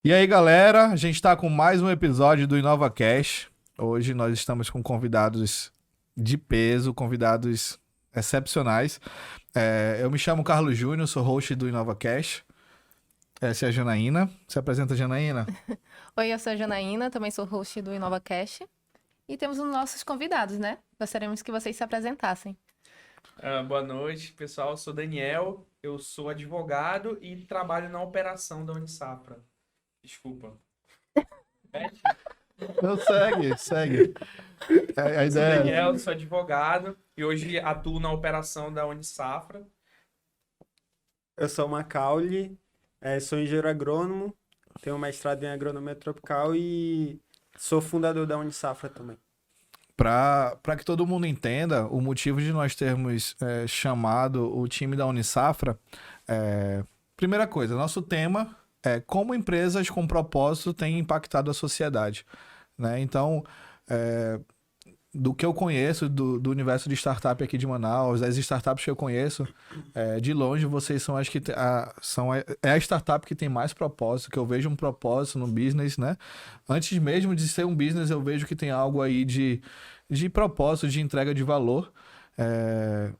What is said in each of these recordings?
E aí, galera, a gente está com mais um episódio do InovaCast. Hoje nós estamos com convidados de peso, convidados excepcionais. Eu me chamo Carlos Júnior, sou host do InovaCast. Essa é a Janaína. Se apresenta, Janaína. Oi, eu sou a Janaína, também sou host do InovaCast. E temos os nossos convidados, né? Gostaríamos que vocês se apresentassem. Boa noite, pessoal. Eu sou Daniel, eu sou advogado e trabalho na operação da Unisafra. Desculpa. Repete? Não, segue. A Eu sou ideia Daniel, sou advogado e hoje atuo na operação da Unisafra. Eu sou Macaulay, sou engenheiro agrônomo, tenho mestrado em agronomia tropical e sou fundador da Unisafra também. para que todo mundo entenda o motivo de nós termos chamado o time da Unisafra. Primeira coisa, nosso tema é como empresas com propósito têm impactado a sociedade, né? Então, é, do que eu conheço do universo de startup aqui de Manaus, das startups que eu conheço, de longe vocês são as que é a startup que tem mais propósito, que eu vejo um propósito no business, né? Antes mesmo de ser um business, eu vejo que tem algo aí de propósito, de entrega de valor. É,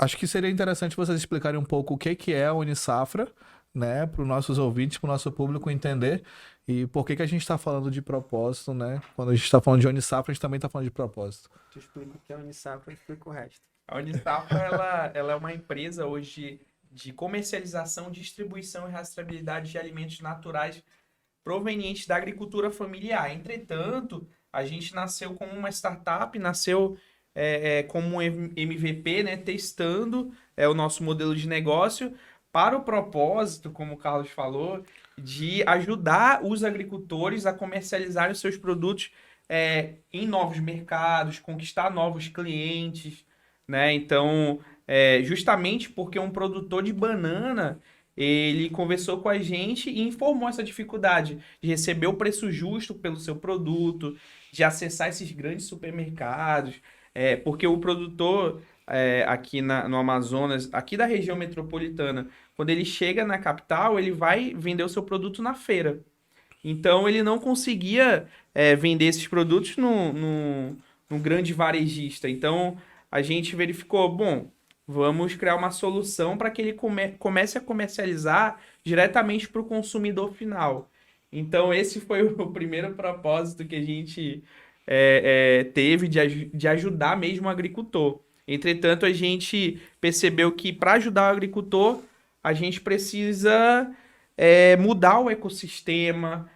Acho que seria interessante vocês explicarem um pouco o que é a Unisafra, né, para os nossos ouvintes, para o nosso público entender e por que a gente está falando de propósito, né? Quando a gente está falando de Unisafra, a gente também está falando de propósito. Tu explica o que é a Unisafra, eu explico o resto. A Unisafra, ela é uma empresa hoje de comercialização, distribuição e rastreabilidade de alimentos naturais provenientes da agricultura familiar. Entretanto, a gente nasceu como uma startup, nasceu como um MVP, né, testando o nosso modelo de negócio para o propósito, como o Carlos falou, de ajudar os agricultores a comercializar os seus produtos em novos mercados, conquistar novos clientes, né? Então, justamente porque um produtor de banana ele conversou com a gente e informou essa dificuldade de receber o preço justo pelo seu produto, de acessar esses grandes supermercados, porque o produtor aqui no Amazonas, aqui da região metropolitana, quando ele chega na capital, ele vai vender o seu produto na feira. Então ele não conseguia vender esses produtos no grande varejista. Então a gente verificou, bom, vamos criar uma solução para que ele comece a comercializar diretamente para o consumidor final. Então esse foi o primeiro propósito que a gente teve de ajudar mesmo o agricultor. Entretanto, a gente percebeu que para ajudar o agricultor, a gente precisa mudar o ecossistema,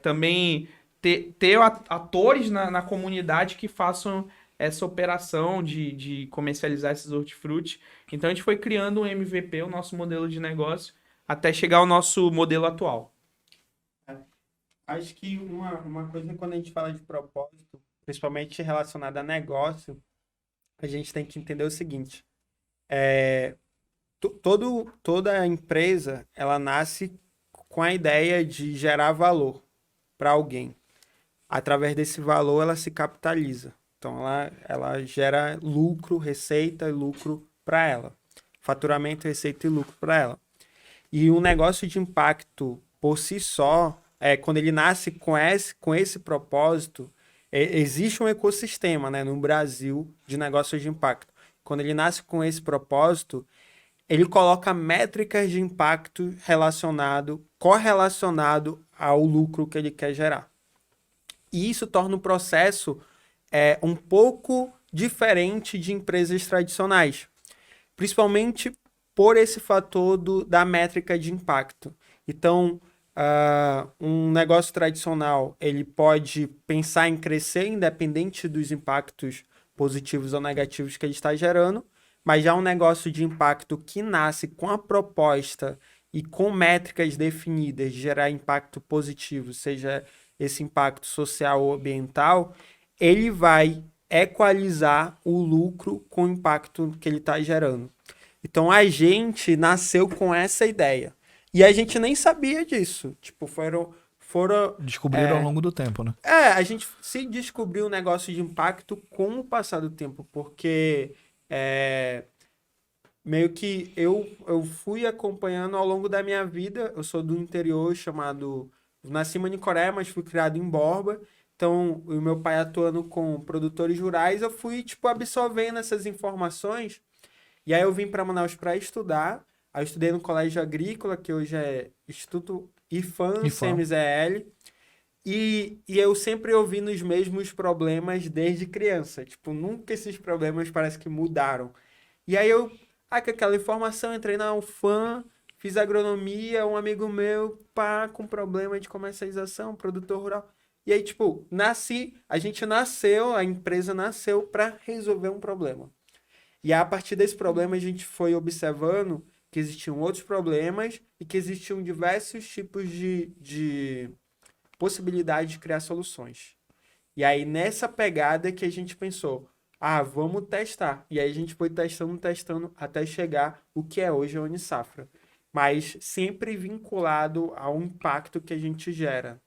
também ter atores na comunidade que façam essa operação de comercializar esses hortifruti. Então a gente foi criando um MVP, o nosso modelo de negócio, até chegar ao nosso modelo atual. Acho que uma coisa quando a gente fala de propósito, principalmente relacionada a negócio, a gente tem que entender o seguinte, toda empresa, ela nasce com a ideia de gerar valor para alguém. Através desse valor, ela se capitaliza. Então, ela gera lucro, receita e lucro para ela. Faturamento, receita e lucro para ela. E um negócio de impacto por si só, quando ele nasce com esse propósito, existe um ecossistema, né, no Brasil de negócios de impacto. Quando ele nasce com esse propósito, ele coloca métricas de impacto correlacionado ao lucro que ele quer gerar. E isso torna o processo um pouco diferente de empresas tradicionais, principalmente por esse fator da métrica de impacto. Então, um negócio tradicional ele pode pensar em crescer independente dos impactos positivos ou negativos que ele está gerando, mas já um negócio de impacto que nasce com a proposta e com métricas definidas de gerar impacto positivo, seja esse impacto social ou ambiental, ele vai equalizar o lucro com o impacto que ele está gerando. Então a gente nasceu com essa ideia. E a gente nem sabia disso. Tipo, foram Descobriram ao longo do tempo, né? a gente se descobriu um negócio de impacto com o passar do tempo, porque meio que eu fui acompanhando ao longo da minha vida. Eu sou do interior nasci em Manicoré, mas fui criado em Borba. Então, o meu pai atuando com produtores rurais, eu fui, tipo, absorvendo essas informações. E aí eu vim para Manaus para estudar. Aí eu estudei no Colégio Agrícola, que hoje é Instituto IFAM, CMZL. E eu sempre ouvindo os mesmos problemas desde criança. Tipo, nunca esses problemas parece que mudaram. E aí com aquela informação, entrei na UFAM, fiz agronomia, um amigo meu, com problema de comercialização, produtor rural. E aí, tipo, a empresa nasceu para resolver um problema. E a partir desse problema, a gente foi observando que existiam outros problemas e que existiam diversos tipos de possibilidade de criar soluções. E aí, nessa pegada que a gente pensou, vamos testar. E aí a gente foi testando, até chegar o que é hoje a Unisafra. Mas sempre vinculado ao impacto que a gente gera.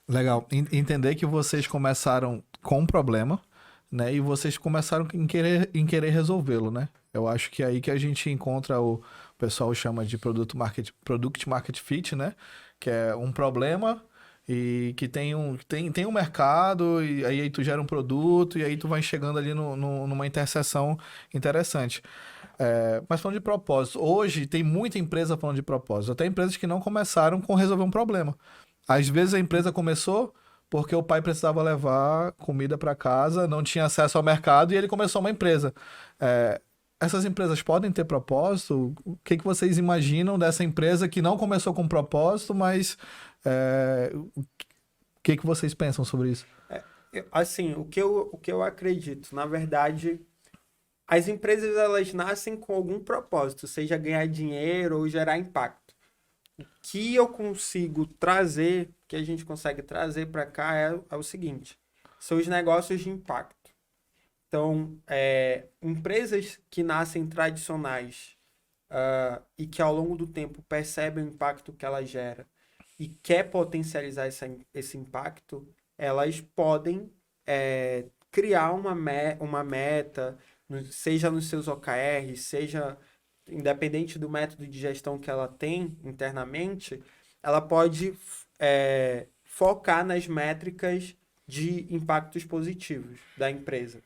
Legal. Entender que vocês começaram com um problema, né? E vocês começaram em querer resolvê-lo, né? Eu acho que é aí que a gente encontra o pessoal chama de Product Market Fit, né? Que é um problema e que tem um mercado, e aí tu gera um produto, e aí tu vai chegando ali numa interseção interessante. Mas falando de propósito, hoje tem muita empresa falando de propósito, até empresas que não começaram com resolver um problema. Às vezes a empresa começou porque o pai precisava levar comida para casa, não tinha acesso ao mercado, e ele começou uma empresa. Essas empresas podem ter propósito? O que vocês imaginam dessa empresa que não começou com propósito, mas o que vocês pensam sobre isso? Assim, o que eu acredito, na verdade, as empresas elas nascem com algum propósito, seja ganhar dinheiro ou gerar impacto. O que eu consigo trazer, que a gente consegue trazer para cá é o seguinte, são os negócios de impacto. Então, empresas que nascem tradicionais e que ao longo do tempo percebem o impacto que ela gera e quer potencializar esse impacto, elas podem criar uma meta, seja nos seus OKRs, seja independente do método de gestão que ela tem internamente, ela pode focar nas métricas de impactos positivos da empresa.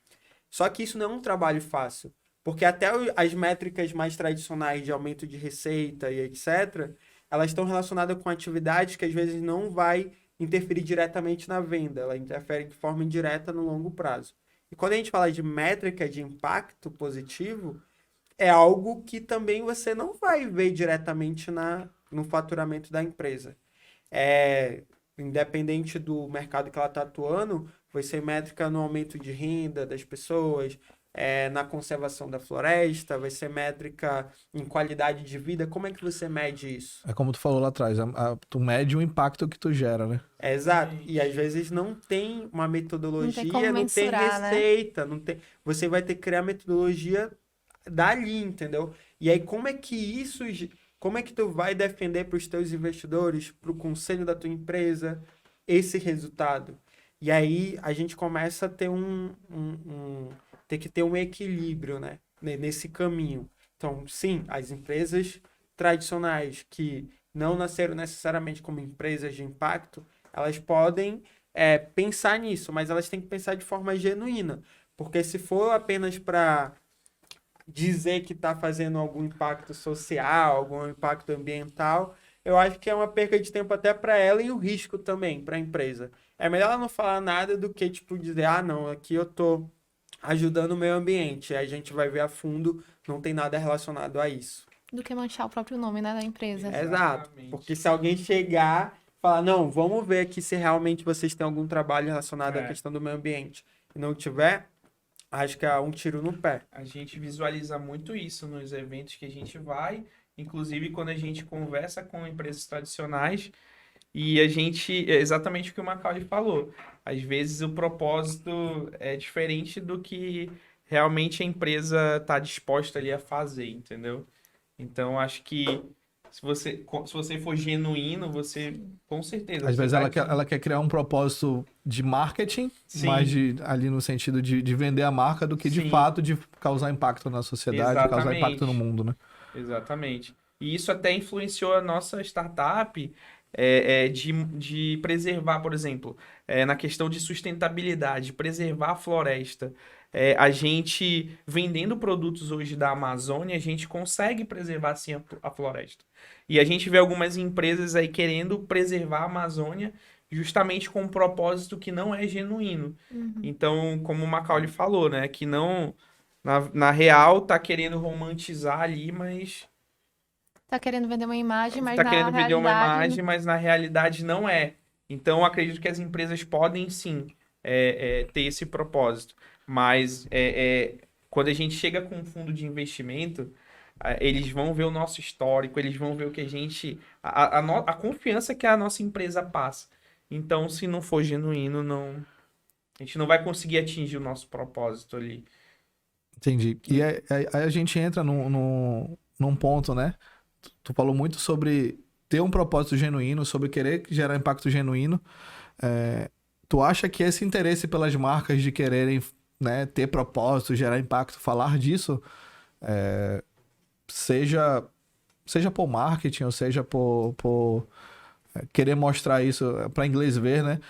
Só que isso não é um trabalho fácil, porque até as métricas mais tradicionais de aumento de receita e etc., elas estão relacionadas com atividades que às vezes não vai interferir diretamente na venda, ela interfere de forma indireta no longo prazo. E quando a gente fala de métrica de impacto positivo, é algo que também você não vai ver diretamente no faturamento da empresa. Independente do mercado que ela está atuando, vai ser métrica no aumento de renda das pessoas, na conservação da floresta, vai ser métrica em qualidade de vida. Como é que você mede isso? É como tu falou lá atrás, tu mede o impacto que tu gera, né? Exato. E às vezes não tem uma metodologia, não tem receita, né? Você vai ter que criar metodologia dali, entendeu? E aí como é que tu vai defender para os teus investidores, para o conselho da tua empresa, esse resultado? E aí a gente começa a ter ter que ter um equilíbrio, né? Nesse caminho. Então, sim, as empresas tradicionais que não nasceram necessariamente como empresas de impacto, elas podem pensar nisso, mas elas têm que pensar de forma genuína. Porque se for apenas para dizer que está fazendo algum impacto social, algum impacto ambiental, eu acho que é uma perca de tempo até para ela e o risco também para a empresa. É melhor ela não falar nada do que tipo dizer, não, aqui eu tô ajudando o meio ambiente. Aí a gente vai ver a fundo, não tem nada relacionado a isso. Do que manchar o próprio nome, né, da empresa. Exato. Porque se alguém chegar e falar, não, vamos ver aqui se realmente vocês têm algum trabalho relacionado à questão do meio ambiente e não tiver, acho que é um tiro no pé. A gente visualiza muito isso nos eventos que a gente vai, inclusive quando a gente conversa com empresas tradicionais, e é exatamente o que o Macaulay falou, às vezes o propósito é diferente do que realmente a empresa está disposta ali a fazer, entendeu? Então, acho que Se você for genuíno, você com certeza. Às você vezes vai ela quer criar um propósito de marketing, Sim. mais ali no sentido de vender a marca do que de Sim. fato de causar impacto na sociedade, causar impacto no mundo, né? Exatamente. E isso até influenciou a nossa startup de preservar, por exemplo, na questão de sustentabilidade, preservar a floresta. A gente, vendendo produtos hoje da Amazônia, a gente consegue preservar, sim, a floresta. E a gente vê algumas empresas aí querendo preservar a Amazônia justamente com um propósito que não é genuíno. Então, como o Macaulay falou, né, que não... Na real, tá querendo romantizar ali, mas Tá querendo vender uma imagem, mas tá na querendo vender uma realidade... imagem, mas na realidade não é. Então, eu acredito que as empresas podem sim ter esse propósito. Mas quando a gente chega com um fundo de investimento, eles vão ver o nosso histórico, eles vão ver o que a gente. A confiança que a nossa empresa passa. Então, se não for genuíno, não, a gente não vai conseguir atingir o nosso propósito ali. Entendi. E aí a gente entra num ponto, né? Tu falou muito sobre ter um propósito genuíno, sobre querer gerar impacto genuíno. Tu acha que esse interesse pelas marcas de quererem, né, ter propósito, gerar impacto, falar disso, seja por marketing ou seja por querer mostrar isso para inglês ver, né?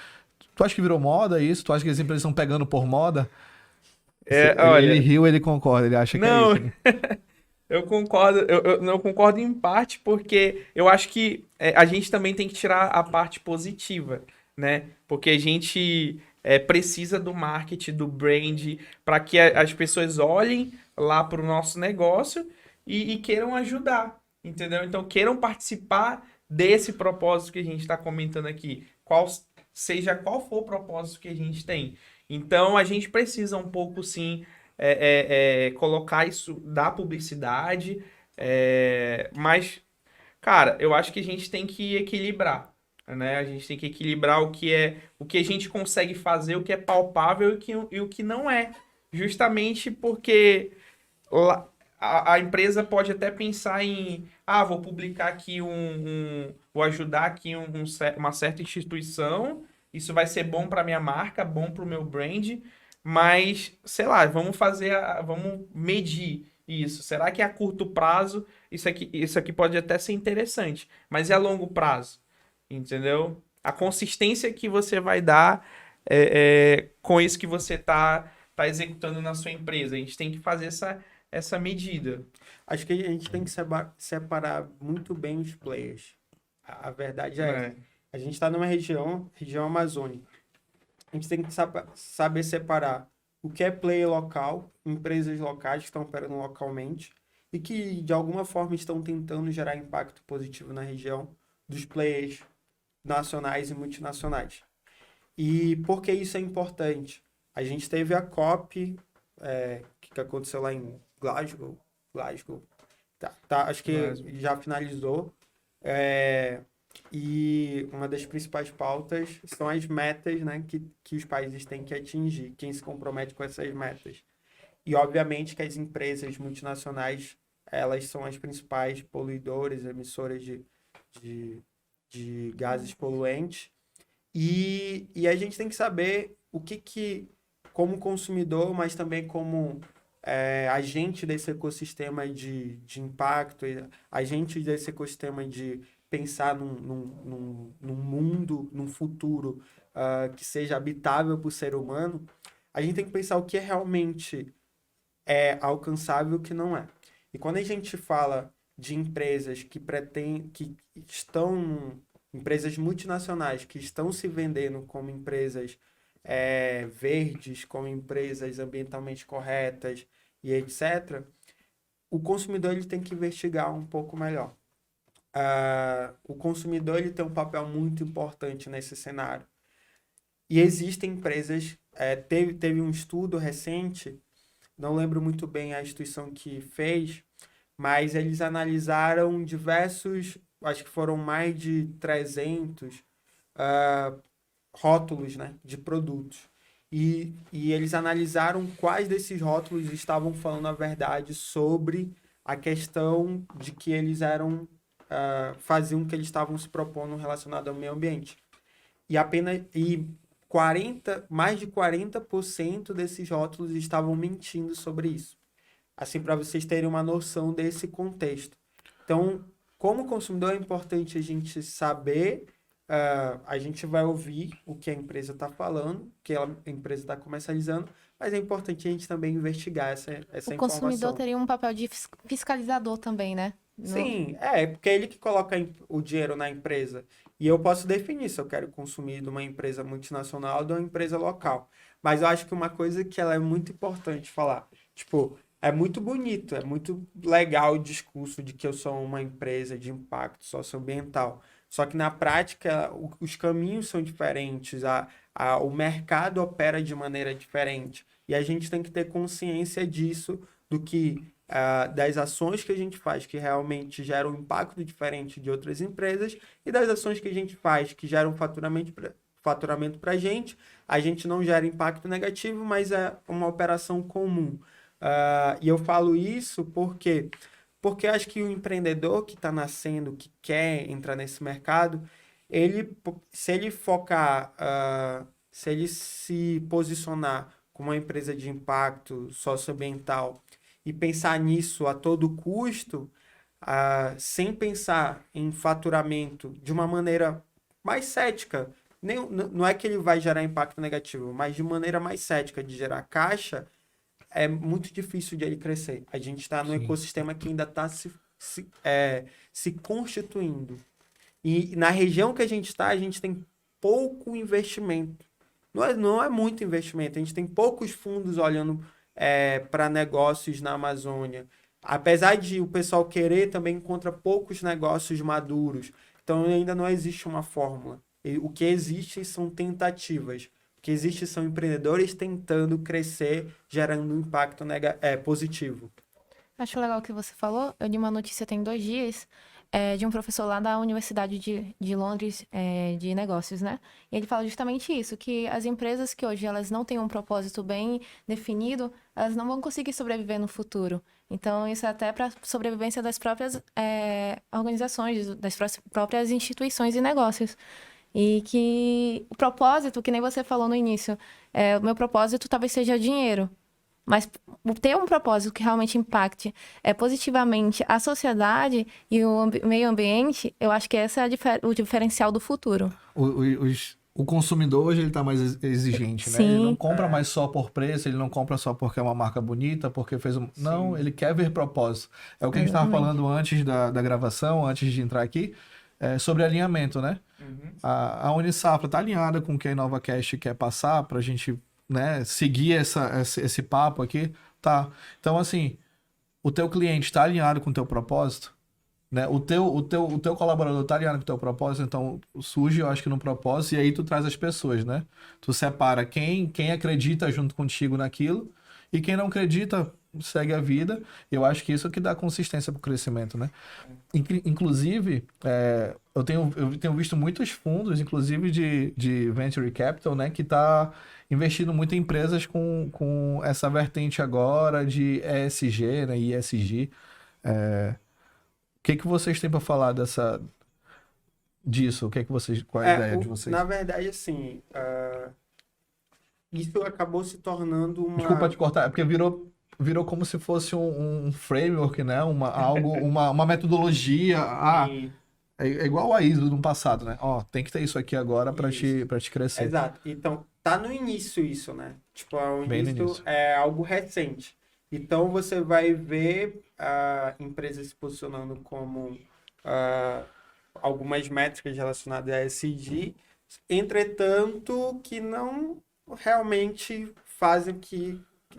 Tu acha que virou moda isso? Tu acha que as empresas estão pegando por moda? Olha, Ele riu, ele concorda, ele acha que não, é isso, né? eu concordo, eu não concordo em parte, porque eu acho que a gente também tem que tirar a parte positiva, né? Porque a gente precisa do marketing, do brand, para que as pessoas olhem lá para o nosso negócio e queiram ajudar, entendeu? Então, queiram participar desse propósito que a gente está comentando aqui, seja qual for o propósito que a gente tem. Então, a gente precisa um pouco, sim, colocar isso da publicidade, mas, cara, eu acho que a gente tem que equilibrar, né? A gente tem que equilibrar o que a gente consegue fazer, o que é palpável e o que não é. Justamente porque a empresa pode até pensar em, vou publicar aqui vou ajudar aqui uma certa instituição, isso vai ser bom para minha marca, bom para o meu brand, mas, sei lá, vamos medir isso. Será que a curto prazo isso aqui pode até ser interessante, mas e a longo prazo? Entendeu? A consistência que você vai dar com isso que você tá executando na sua empresa. A gente tem que fazer essa medida. Acho que a gente tem que separar muito bem os players. A verdade é essa. A gente está numa região amazônica. A gente tem que saber separar o que é player local, empresas locais que estão operando localmente e que, de alguma forma, estão tentando gerar impacto positivo na região, dos players nacionais e multinacionais. E por que isso é importante? A gente teve a COP, que aconteceu lá em Glasgow. Acho que já finalizou. E uma das principais pautas são as metas, né, que os países têm que atingir, quem se compromete com essas metas. E, obviamente, que as empresas multinacionais, elas são as principais poluidoras, emissoras de gases poluentes. E a gente tem que saber o que como consumidor, mas também como agente desse ecossistema de impacto, agente desse ecossistema de pensar num mundo, num futuro que seja habitável para o ser humano, a gente tem que pensar o que realmente é alcançável e o que não é. E quando a gente fala de empresas que estão, empresas multinacionais que estão se vendendo como empresas verdes, como empresas ambientalmente corretas e etc., o consumidor ele tem que investigar um pouco melhor. O consumidor ele tem um papel muito importante nesse cenário. E existem empresas, teve um estudo recente, não lembro muito bem a instituição que fez, mas eles analisaram diversos, acho que foram mais de 300 rótulos, né, de produtos. E eles analisaram quais desses rótulos estavam falando a verdade sobre a questão de que eles eram faziam o que eles estavam se propondo relacionado ao meio ambiente. E mais de 40% desses rótulos estavam mentindo sobre isso. Assim, para vocês terem uma noção desse contexto. Então, como consumidor, é importante a gente saber, a gente vai ouvir o que a empresa está falando, o que a empresa está comercializando, mas é importante a gente também investigar essa informação. O consumidor teria um papel de fiscalizador também, né? Sim, porque é ele que coloca o dinheiro na empresa. E eu posso definir se eu quero consumir de uma empresa multinacional ou de uma empresa local. Mas eu acho que uma coisa que ela é muito importante falar, tipo, é muito bonito, é muito legal o discurso de que eu sou uma empresa de impacto socioambiental. Só que na prática, os caminhos são diferentes, o mercado opera de maneira diferente. E a gente tem que ter consciência disso, do que das ações que a gente faz que realmente geram um impacto diferente de outras empresas e das ações que a gente faz que geram faturamento para a gente não gera impacto negativo, mas é uma operação comum. E eu falo isso porque acho que o empreendedor que está nascendo, que quer entrar nesse mercado, se ele focar, se ele se posicionar como uma empresa de impacto socioambiental e pensar nisso a todo custo, sem pensar em faturamento de uma maneira mais cética, não é que ele vai gerar impacto negativo, mas de maneira mais cética de gerar caixa, é muito difícil de ele crescer. A gente está num ecossistema que ainda está se constituindo. E na região que a gente está, a gente tem pouco investimento. Não é muito investimento, a gente tem poucos fundos olhando para negócios na Amazônia. Apesar de o pessoal querer, também encontra poucos negócios maduros. Então ainda não existe uma fórmula. O que existe são tentativas. O que existe são empreendedores tentando crescer, gerando um impacto positivo. Acho legal o que você falou. Eu li uma notícia tem 2 dias de um professor lá da Universidade de Londres de negócios, né? E ele fala justamente isso, que as empresas que hoje elas não têm um propósito bem definido, elas não vão conseguir sobreviver no futuro. Então, isso é até para a sobrevivência das próprias organizações, das próprias instituições e negócios. E que o propósito, que nem você falou no início, o meu propósito talvez seja dinheiro. Mas ter um propósito que realmente impacte positivamente a sociedade e o meio ambiente, eu acho que esse é o diferencial do futuro. O consumidor hoje ele está mais exigente, né? Sim. Ele não compra mais só por preço, ele não compra só porque é uma marca bonita, porque fez um... Não, ele quer ver propósito. É o que a gente estava falando antes da gravação, antes de entrar aqui, sobre alinhamento, né? Uhum. A Unisafra está alinhada com o que a InovaCast quer passar para a gente, né, seguir esse papo aqui, tá? Então, assim, o teu cliente está alinhado com o teu propósito, né? O teu colaborador está alinhado com o teu propósito, então surge, eu acho que no propósito, e aí tu traz as pessoas, né? Tu separa quem acredita junto contigo naquilo e quem não acredita segue a vida. Eu acho que isso é o que dá consistência para o crescimento, né? Inclusive, eu tenho visto muitos fundos, inclusive de Venture Capital, né? Que tá investindo muito em empresas com essa vertente agora de ESG, né? ESG. O que vocês têm para falar disso? Qual é a ideia de vocês? Na verdade, assim, isso acabou se tornando uma... Desculpa te cortar, é porque virou como se fosse um framework, né? Uma metodologia. É igual a ISO no passado, né? Tem que ter isso aqui agora para te crescer. Exato. Então, tá no início isso, né? Tipo, Bem no início início. é algo recente. Então, você vai ver empresas se posicionando como algumas métricas relacionadas a ESG, entretanto, que não realmente fazem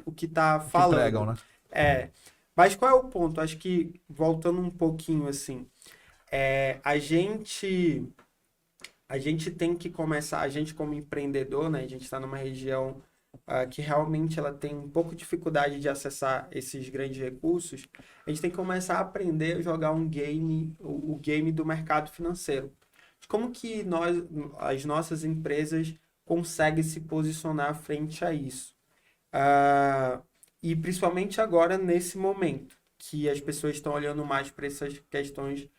o que está falando. Que pregam, né? Mas qual é o ponto? Acho que, voltando um pouquinho, assim, a gente tem que começar, a gente como empreendedor, né? A gente está numa região que realmente ela tem um pouco de dificuldade de acessar esses grandes recursos. A gente tem que começar a aprender a jogar o game do mercado financeiro. Como que as nossas empresas conseguem se posicionar frente a isso? E principalmente agora, nesse momento, que as pessoas estão olhando mais para essas questões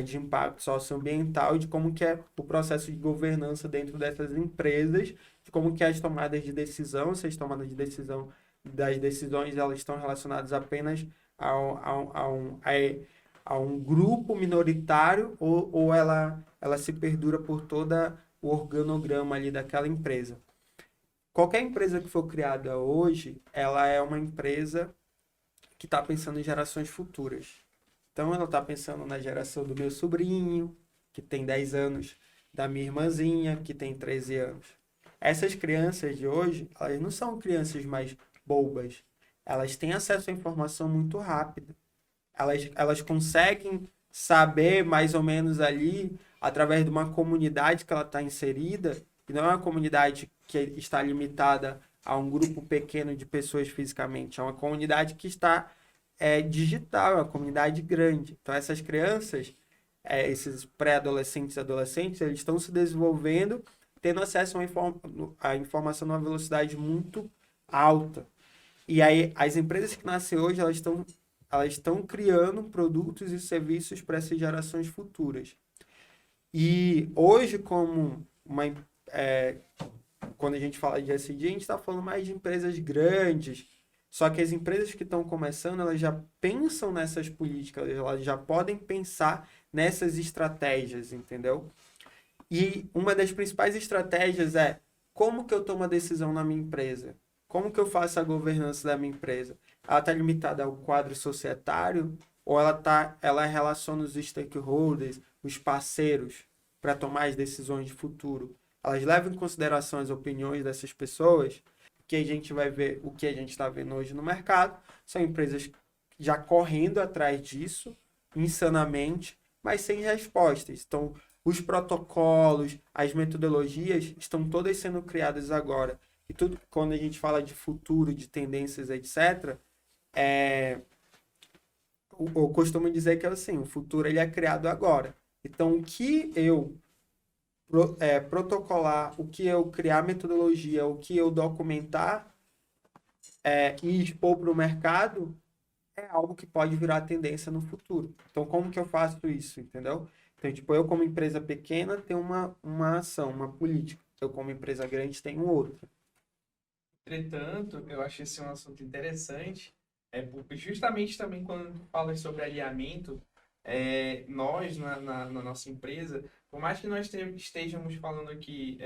de impacto socioambiental e de como que é o processo de governança dentro dessas empresas, de como que as tomadas de decisão, se as tomadas de decisão das decisões elas estão relacionadas apenas a um grupo minoritário ou ela se perdura por toda o organograma ali daquela empresa. Qualquer empresa que for criada hoje, ela é uma empresa que está pensando em gerações futuras. Então, ela está pensando na geração do meu sobrinho, que tem 10 anos, da minha irmãzinha, que tem 13 anos. Essas crianças de hoje, elas não são crianças mais bobas. Elas têm acesso à informação muito rápido. Elas conseguem saber mais ou menos ali, através de uma comunidade que ela está inserida, e não é uma comunidade que está limitada a um grupo pequeno de pessoas fisicamente, é uma comunidade que está digital, é uma comunidade grande. Então, essas crianças, esses pré-adolescentes e adolescentes, eles estão se desenvolvendo, tendo acesso à informação numa velocidade muito alta. E aí, as empresas que nascem hoje, elas estão criando produtos e serviços para essas gerações futuras. E hoje, quando a gente fala de ESG, a gente está falando mais de empresas grandes. Só que as empresas que estão começando, elas já pensam nessas políticas, elas já podem pensar nessas estratégias, entendeu? E uma das principais estratégias é como que eu tomo a decisão na minha empresa? Como que eu faço a governança da minha empresa? Ela está limitada ao quadro societário ou ela relaciona os stakeholders, os parceiros, para tomar as decisões de futuro? Elas levam em consideração as opiniões dessas pessoas, que a gente vai ver o que a gente está vendo hoje no mercado. São empresas já correndo atrás disso, insanamente, mas sem respostas. Então, os protocolos, as metodologias estão todas sendo criadas agora. E tudo, quando a gente fala de futuro, de tendências, etc., eu costumo dizer que assim, o futuro ele é criado agora. Então, o que eu protocolar, o que eu criar metodologia, o que eu documentar e expor para o mercado é algo que pode virar tendência no futuro. Então, como que eu faço isso, entendeu? Então, tipo, eu como empresa pequena tenho uma ação, uma política. Eu como empresa grande tenho outra. Entretanto, eu acho esse um assunto interessante, porque justamente também quando tu fala sobre alinhamento, nós na nossa empresa, por mais que nós estejamos falando aqui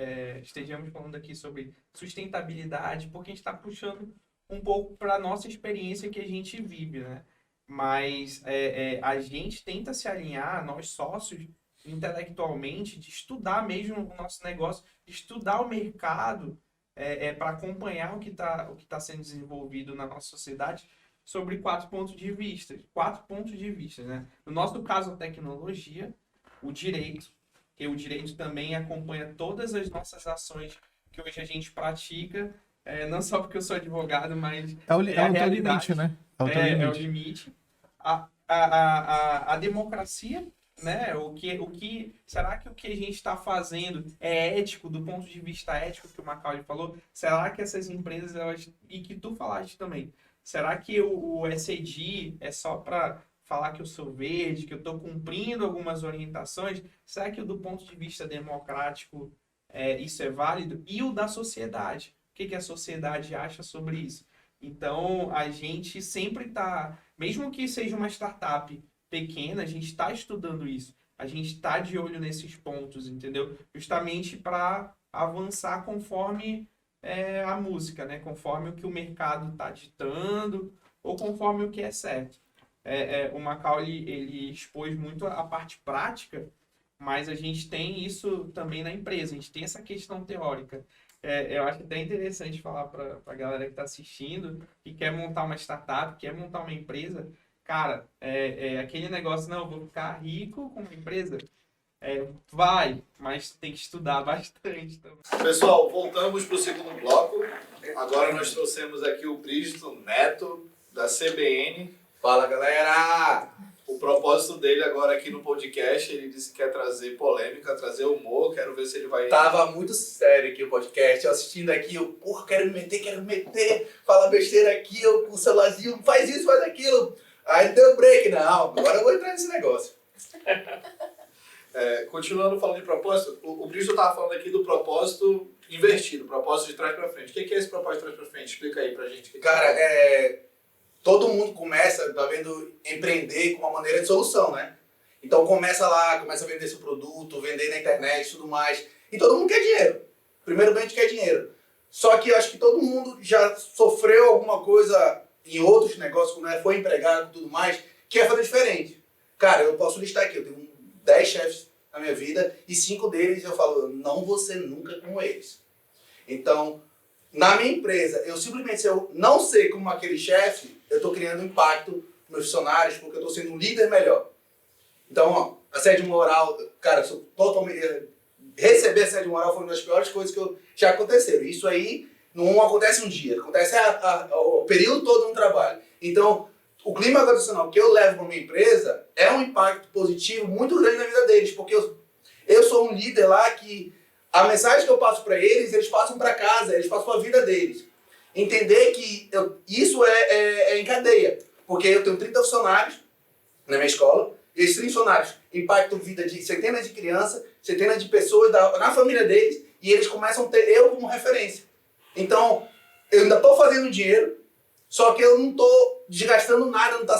sobre sustentabilidade, porque a gente está puxando um pouco para a nossa experiência que a gente vive, né? Mas a gente tenta se alinhar, nós sócios, intelectualmente, de estudar mesmo o nosso negócio, de estudar o mercado, para acompanhar o que tá sendo desenvolvido na nossa sociedade sobre 4 pontos de vista. 4 pontos de vista, né? No nosso caso, a tecnologia, o direito, que o direito também acompanha todas as nossas ações que hoje a gente pratica, não só porque eu sou advogado, mas é o teu limite, né? É o limite. A democracia, né? Será que o que a gente está fazendo é ético do ponto de vista ético que o Macaulay falou? Será que essas empresas, e que tu falaste também, será que o ESG é só para falar que eu sou verde, que eu estou cumprindo algumas orientações? Será que do ponto de vista democrático isso é válido? E o da sociedade? O que a sociedade acha sobre isso? Então, a gente sempre está, mesmo que seja uma startup pequena, a gente está estudando isso. A gente está de olho nesses pontos, entendeu? Justamente para avançar conforme a música, né? Conforme o que o mercado está ditando ou conforme o que é certo. O Macaulay, ele expôs muito a parte prática, mas a gente tem isso também na empresa. A gente tem essa questão teórica. Eu acho até interessante falar para a galera que está assistindo, que quer montar uma startup, quer montar uma empresa. Cara, aquele negócio, não, eu vou ficar rico com uma empresa. Vai, mas tem que estudar bastante também. Pessoal, voltamos para o segundo bloco. Agora nós trouxemos aqui o Bristo Neto, da CBN. Fala, galera! O propósito dele agora aqui no podcast, ele disse que quer trazer polêmica, trazer humor. Quero ver se ele vai... Tava muito sério aqui o podcast, eu assistindo aqui, eu, quero me meter, fala besteira aqui, eu com o celularzinho, faz isso, faz aquilo. Aí deu break, não, agora eu vou entrar nesse negócio. Continuando falando de propósito, o Bristo estava falando aqui do propósito invertido, propósito de trás para frente. O que é esse propósito de trás para frente? Explica aí pra gente. Cara, todo mundo começa, tá vendo, empreender com uma maneira de solução, né? Então começa lá, começa a vender seu produto, vender na internet e tudo mais. E todo mundo quer dinheiro. Primeiro bem, a gente quer dinheiro. Só que eu acho que todo mundo já sofreu alguma coisa em outros negócios, quando foi empregado e tudo mais, que quer fazer diferente. Cara, eu posso listar aqui, eu tenho 10 chefes na minha vida e 5 deles eu falo, não vou ser nunca como eles. Então, na minha empresa, eu simplesmente, se eu não ser como aquele chefe, eu estou criando impacto nos meus funcionários, porque eu estou sendo um líder melhor. Então, ó, assédio moral, cara, eu sou totalmente... Receber assédio moral foi uma das piores coisas que já aconteceram. Isso aí não acontece um dia, acontece o período todo no trabalho. Então, o clima organizacional que eu levo para minha empresa é um impacto positivo muito grande na vida deles, porque eu sou um líder lá que a mensagem que eu passo para eles passam para casa, eles passam para a vida deles. Entender que isso é em cadeia, porque eu tenho 30 funcionários na minha escola, e esses 30 funcionários impactam a vida de centenas de crianças, centenas de pessoas na família deles, e eles começam a ter eu como referência. Então, eu ainda estou fazendo dinheiro, só que eu não estou desgastando nada, não está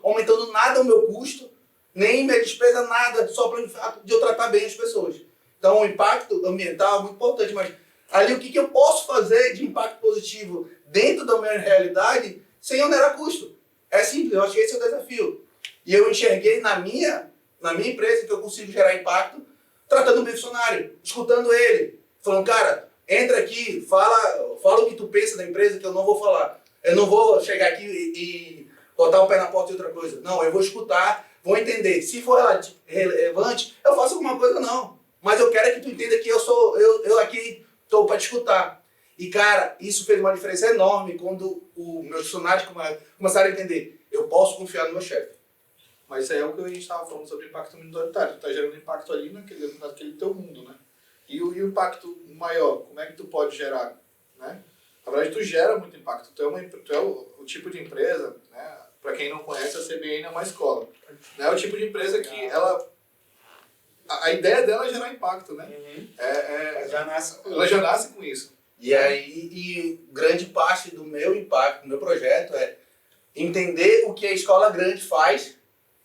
aumentando nada o meu custo, nem minha despesa, nada, só pelo fato de eu tratar bem as pessoas. Então, o impacto ambiental é muito importante, mas ali o que eu posso fazer de impacto positivo dentro da minha realidade sem onerar custo? É simples, eu acho que esse é o desafio. E eu enxerguei na minha empresa que eu consigo gerar impacto tratando o meu funcionário, escutando ele, falando, cara, entra aqui, fala o que tu pensa da empresa que eu não vou falar. Eu não vou chegar aqui e botar o pé na porta de outra coisa. Não, eu vou escutar, vou entender. Se for relevante, eu faço alguma coisa, não. Mas eu quero que tu entenda que eu aqui estou para te escutar. E, cara, isso fez uma diferença enorme quando os meus funcionários começaram a entender. Eu posso confiar no meu chefe. Mas isso aí é o que a gente estava falando sobre impacto minoritário. Tu está gerando impacto ali naquele teu mundo, né? E o impacto maior, como é que tu pode gerar, né? Na verdade, tu gera muito impacto. Tu é o tipo de empresa, né? Para quem não conhece, a CBN é uma escola. É o tipo de empresa que ela... A ideia dela é gerar impacto, né? Ela já nasce com isso. E aí, grande parte do meu impacto, do meu projeto é entender o que a escola grande faz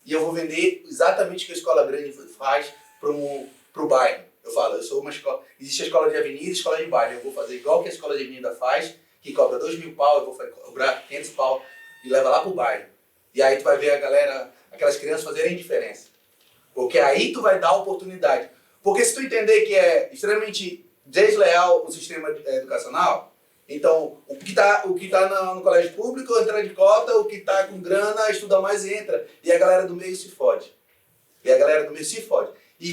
e eu vou vender exatamente o que a escola grande faz pro bairro. Eu falo, eu sou uma escola... Existe a escola de avenida e a escola de bairro. Eu vou fazer igual que a escola de avenida faz, que cobra 2.000 pau, eu vou cobrar 500 pau e leva lá pro bairro. E aí tu vai ver a galera, aquelas crianças fazerem diferença. Porque aí tu vai dar oportunidade. Porque se tu entender que é extremamente desleal o sistema educacional, então o que tá no colégio público entra de cota, o que tá com grana estuda mais e entra. E a galera do meio se fode. E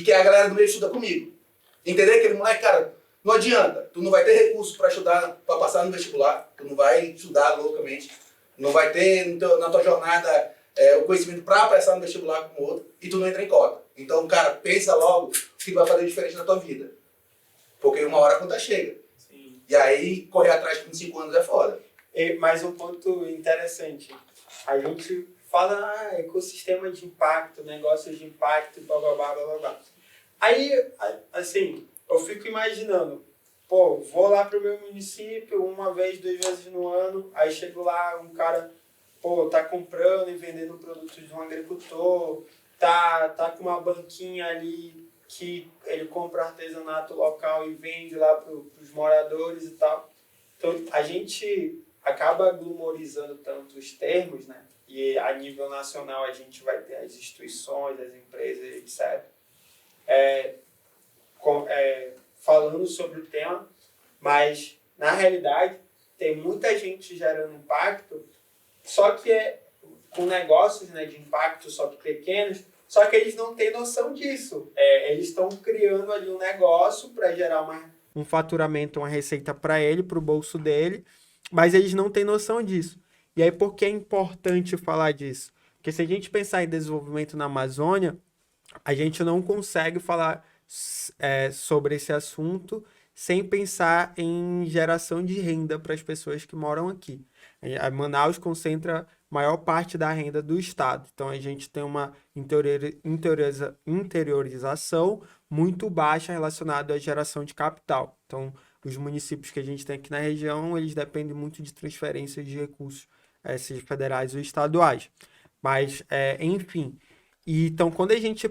que a galera do meio estuda comigo. Entender aquele moleque, cara, não adianta. Tu não vai ter recurso para estudar, para passar no vestibular. Tu não vai estudar loucamente. Não vai ter na tua jornada o conhecimento para passar no vestibular como outro. E tu não entra em cota. Então, cara, pensa logo o que vai fazer diferente na tua vida. Porque uma hora a conta chega. Sim. E aí, correr atrás com 5 anos é foda. Mas um ponto interessante. A gente fala ecossistema de impacto, negócios de impacto, blá, blá, blá, blá, blá. Aí, assim, eu fico imaginando, vou lá pro meu município 1 vez, 2 vezes no ano, aí chego lá, um cara, tá comprando e vendendo produtos de um agricultor, tá com uma banquinha ali que ele compra artesanato local e vende lá pros moradores e tal. Então, a gente acaba glumorizando tanto os termos, né? E a nível nacional a gente vai ter as instituições, as empresas, etc. Falando sobre o tema, mas na realidade tem muita gente gerando impacto, só que com negócios, né, de impacto, só que pequenos, só que eles não têm noção disso. Eles estão criando ali um negócio para gerar um faturamento, uma receita para ele, para o bolso dele, mas eles não têm noção disso. E aí, por que é importante falar disso? Porque se a gente pensar em desenvolvimento na Amazônia, a gente não consegue falar sobre esse assunto sem pensar em geração de renda para as pessoas que moram aqui. A Manaus concentra maior parte da renda do Estado. Então, a gente tem uma interiorização muito baixa relacionada à geração de capital. Então, os municípios que a gente tem aqui na região, eles dependem muito de transferências de recursos, sejam federais ou estaduais. Mas, enfim. E, então, quando a gente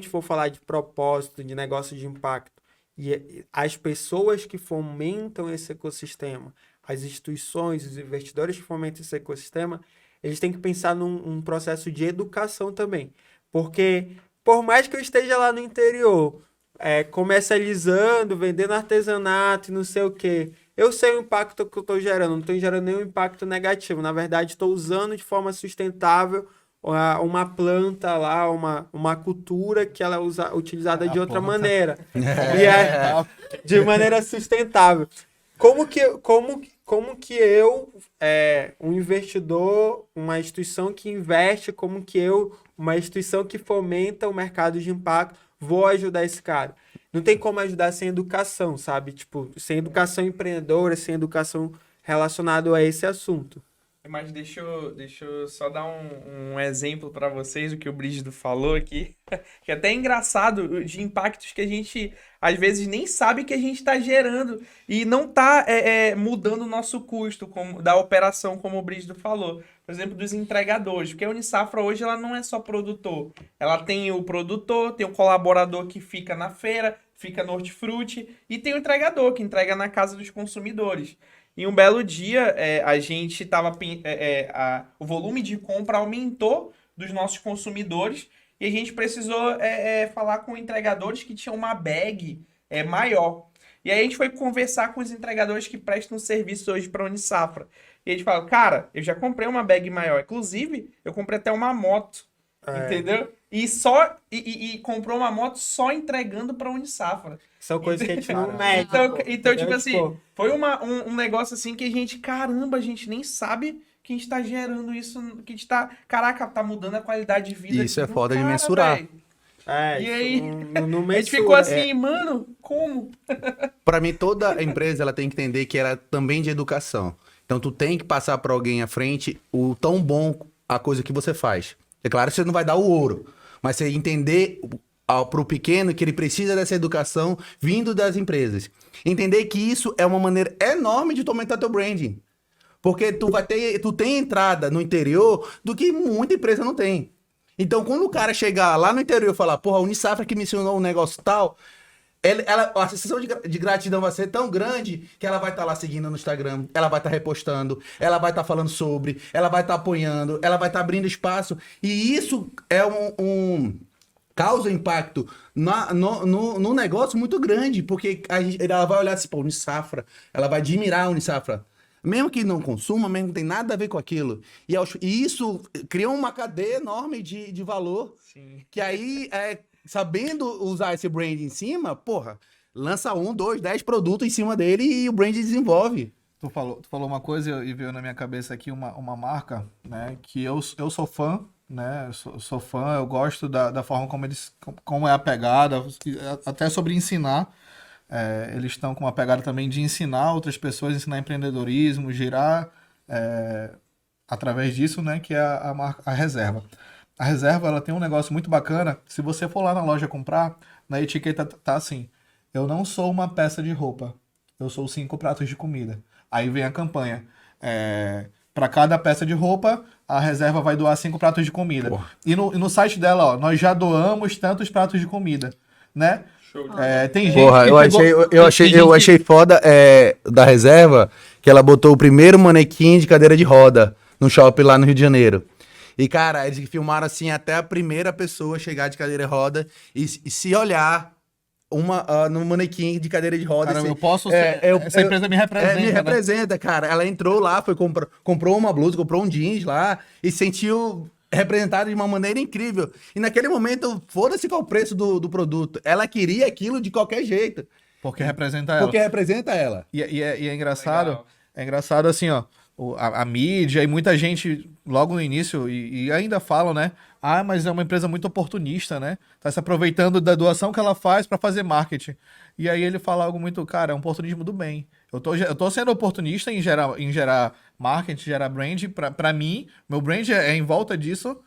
for falar de propósito, de negócio de impacto, e as pessoas que fomentam esse ecossistema, as instituições, os investidores que fomentam esse ecossistema, eles têm que pensar num processo de educação também. Porque, por mais que eu esteja lá no interior, comercializando, vendendo artesanato e não sei o quê, eu sei o impacto que eu estou gerando, não estou gerando nenhum impacto negativo. Na verdade, estou usando de forma sustentável uma planta lá, uma cultura que ela é utilizada de outra maneira. E de maneira sustentável. Como que eu, um investidor, uma instituição que investe, uma instituição que fomenta o mercado de impacto, vou ajudar esse cara? Não tem como ajudar sem educação, sabe? Tipo, sem educação empreendedora, sem educação relacionada a esse assunto. Mas deixa eu só dar um exemplo para vocês do que o Brígido falou aqui, que é até engraçado, de impactos que a gente às vezes nem sabe que a gente está gerando e não está mudando o nosso custo da operação, como o Brígido falou. Por exemplo, dos entregadores, porque a Unisafra hoje ela não é só produtor, ela tem o produtor, tem o colaborador que fica na feira, fica no hortifruti, e tem o entregador que entrega na casa dos consumidores. E um belo dia, a gente tava... o volume de compra aumentou dos nossos consumidores e a gente precisou falar com entregadores que tinham uma bag maior. E aí a gente foi conversar com os entregadores que prestam serviço hoje para a Unisafra. E a gente falou, cara, eu já comprei uma bag maior. Inclusive, eu comprei até uma moto. Entendeu? E comprou uma moto só entregando pra Unisafra. São coisas que a gente não mede. Então tipo assim, foi um negócio assim que a gente, caramba, a gente nem sabe que a gente tá gerando isso, que a gente tá, caraca, tá mudando a qualidade de vida. Isso é foda de mensurar. Véio. E aí, a gente ficou assim, mano, como? Pra mim, toda empresa ela tem que entender que ela é também de educação. Então, tu tem que passar pra alguém à frente o tão bom a coisa que você faz. É claro que você não vai dar o ouro, mas você entender para o pequeno que ele precisa dessa educação vindo das empresas. Entender que isso é uma maneira enorme de tu aumentar teu branding. Porque tu tem entrada no interior do que muita empresa não tem. Então, quando o cara chegar lá no interior e falar, porra, a Unisafra que me ensinou um negócio tal, a sensação de gratidão vai ser tão grande que ela vai estar lá seguindo no Instagram, ela vai estar repostando, ela vai estar falando sobre, ela vai estar apoiando, ela vai estar abrindo espaço. E isso é causa impacto no negócio muito grande, porque ela vai olhar assim, pô, Unisafra, ela vai admirar a Unisafra. Mesmo que não consuma, mesmo que não tem nada a ver com aquilo. E isso criou uma cadeia enorme de valor. Sim. Que aí, sabendo usar esse brand em cima, porra, lança 1, 2, 10 produtos em cima dele e o brand desenvolve. Tu falou uma coisa e veio na minha cabeça aqui uma marca, né, que eu sou fã, né, sou fã, eu gosto da forma como é a pegada, até sobre ensinar. Eles estão com uma pegada também de ensinar outras pessoas, ensinar empreendedorismo, girar através disso, né, que é a Reserva. A Reserva, ela tem um negócio muito bacana. Se você for lá na loja comprar, na etiqueta tá assim, eu não sou uma peça de roupa, eu sou 5 pratos de comida. Aí vem a campanha, para cada peça de roupa, a Reserva vai doar 5 pratos de comida. Porra. E no site dela, ó, nós já doamos tantos pratos de comida, né? Tem gente. Porra, eu achei foda da Reserva que ela botou o primeiro manequim de cadeira de roda no shopping lá no Rio de Janeiro. E, cara, eles filmaram assim até a primeira pessoa chegar de cadeira de roda e se olhar no manequim de cadeira de roda. Cara, eu posso ser. Essa empresa me representa. Me representa, né? Cara. Ela entrou lá, comprou uma blusa, comprou um jeans lá e sentiu representada de uma maneira incrível. E naquele momento, foda-se qual o preço do produto. Ela queria aquilo de qualquer jeito. Porque representa ela. Porque representa ela. E é engraçado. Legal. É engraçado assim, ó. A mídia e muita gente, logo no início, e ainda falam, né? Ah, mas é uma empresa muito oportunista, né? Tá se aproveitando da doação que ela faz para fazer marketing. E aí ele fala algo muito, cara, é um oportunismo do bem. Eu tô sendo oportunista em gerar marketing, gera brand. Pra mim, meu brand é em volta disso,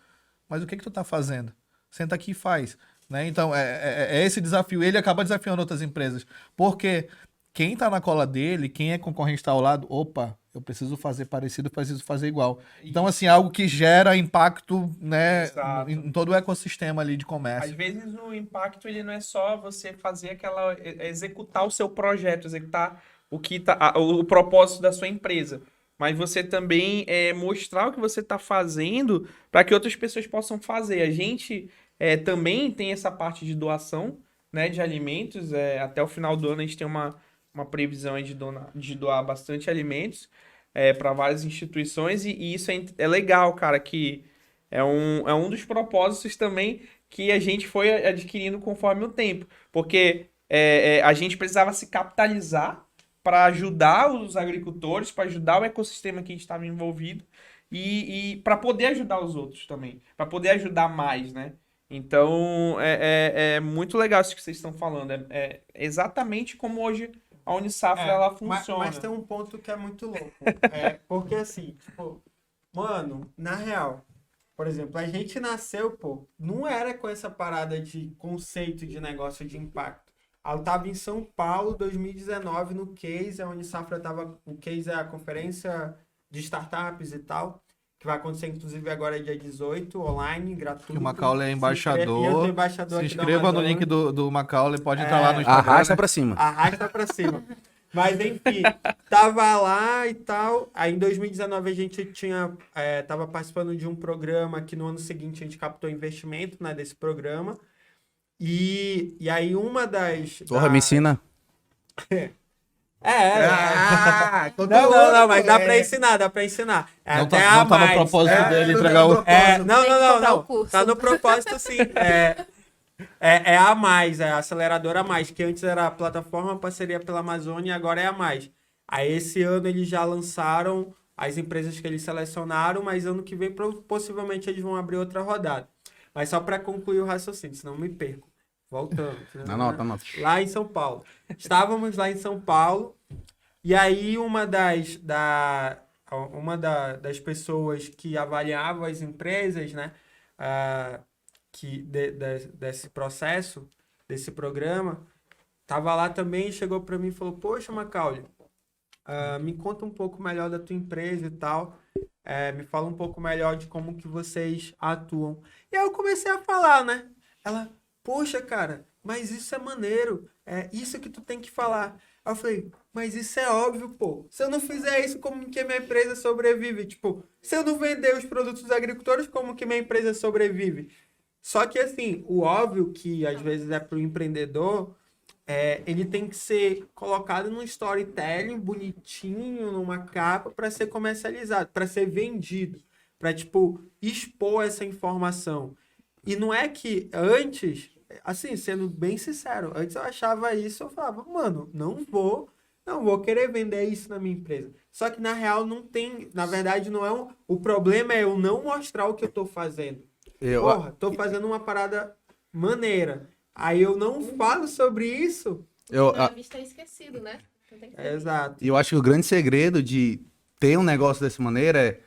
mas o que tu tá fazendo? Senta aqui e faz. Né? Então, é esse desafio. Ele acaba desafiando outras empresas. Porque quem tá na cola dele, quem é concorrente tá ao lado, opa, eu preciso fazer parecido, preciso fazer igual. Então, assim, algo que gera impacto, né, Exato. em todo o ecossistema ali de Às comércio. vezes o impacto ele não é só você fazer executar o seu projeto, executar o propósito da sua empresa, mas você também mostrar o que você está fazendo para que outras pessoas possam fazer. A gente também tem essa parte de doação, né, de alimentos. Até o final do ano a gente tem uma previsão aí de doar bastante alimentos para várias instituições e isso é legal, cara, que é um dos propósitos também que a gente foi adquirindo conforme o tempo. Porque a gente precisava se capitalizar para ajudar os agricultores, para ajudar o ecossistema que a gente estava envolvido e para poder ajudar os outros também, para poder ajudar mais, né? Então, é muito legal isso que vocês estão falando. É exatamente como hoje a Unisafra ela funciona. Mas tem um ponto que é muito louco. Porque assim, tipo, mano, na real, por exemplo, a gente nasceu, pô, não era com essa parada de conceito de negócio de impacto. Eu tava em São Paulo, 2019, no Case, a Unisafra tava... O Case é a conferência de startups e tal, que vai acontecer, inclusive, agora dia 18, online, gratuito. Que o Macaulay é E eu embaixador. sou embaixador Se aqui da inscreva no Amazônia. link do Macaulay, pode entrar lá no Instagram. Arrasta né? pra cima. Arrasta pra cima. Mas enfim, tava lá e tal. Aí em 2019 a gente tava participando de um programa que no ano seguinte a gente captou investimento, né, desse programa. E aí uma das... Porra, me ensina. Não, mas dá pra ensinar, dá pra ensinar. Não Até tá, a não tá no mais. propósito dele entregar o... Não, Tem que comprar o não. curso. Tá no propósito, sim. É a mais, é a aceleradora a mais, que antes era a plataforma parceria pela Amazônia e agora é a mais. Aí esse ano eles já lançaram as empresas que eles selecionaram, mas ano que vem possivelmente eles vão abrir outra rodada. Mas só para concluir o raciocínio, senão eu me perco. Voltando. Anota. Lá em São Paulo. Estávamos lá em São Paulo e aí uma das pessoas que avaliava as empresas, né, desse processo, desse programa, estava lá também, chegou para mim e falou, poxa, Macaulay, me conta um pouco melhor da tua empresa e tal, me fala um pouco melhor de como que vocês atuam. E aí eu comecei a falar, né? Ela, poxa, cara, mas isso é maneiro, é isso que tu tem que falar. Aí eu falei, mas isso é óbvio, pô. Se eu não fizer isso, como que minha empresa sobrevive? Tipo, se eu não vender os produtos dos agricultores, como que minha empresa sobrevive? Só que, assim, o óbvio que às vezes é para o empreendedor, ele tem que ser colocado num storytelling bonitinho, numa capa, para ser comercializado, para ser vendido, para, tipo, expor essa informação. E não é que antes, assim, sendo bem sincero, antes eu achava isso, eu falava, mano, não vou querer vender isso na minha empresa. Só que, na real, não tem, na verdade, não é o problema é eu não mostrar o que eu tô fazendo. Porra, tô fazendo uma parada maneira. Aí eu não falo sobre isso. A vista é esquecido, né? Então tem que ter Exato. E eu acho que o grande segredo de ter um negócio dessa maneira é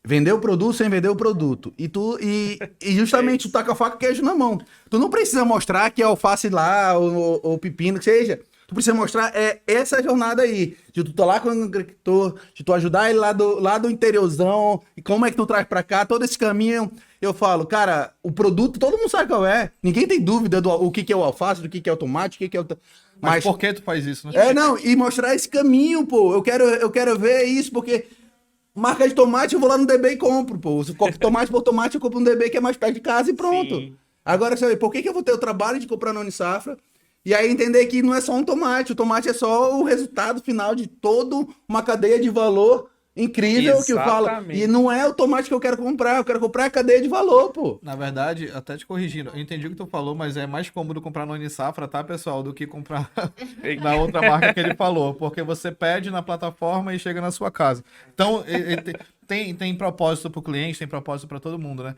vender o produto sem vender o produto. E justamente tu tá com a faca e queijo na mão. Tu não precisa mostrar que é alface lá, ou pepino, que seja. Tu precisa mostrar essa jornada aí. De tu tá lá com o agricultor, de tu ajudar ele lá do interiorzão, e como é que tu traz pra cá, todo esse caminho. Eu falo, cara, o produto, todo mundo sabe qual é. Ninguém tem dúvida do o que é o alface, do que é o tomate, o que é o... Mas por que tu faz isso, né? E mostrar esse caminho, pô. Eu quero ver isso, porque marca de tomate, eu vou lá no DB e compro, pô. Se for tomate por tomate, eu compro no DB que é mais perto de casa e pronto. Sim. Agora, sabe, por que eu vou ter o trabalho de comprar na Unisafra? E aí entender que não é só um tomate. O tomate é só o resultado final de toda uma cadeia de valor incrível que eu falo. Exatamente. E não é o tomate que eu quero comprar a cadeia de valor, pô. Na verdade, até te corrigindo, eu entendi o que tu falou, mas é mais cômodo comprar no Unisafra, tá, pessoal, do que comprar na outra marca que ele falou, porque você pede na plataforma e chega na sua casa. Então, tem propósito pro cliente, tem propósito para todo mundo, né?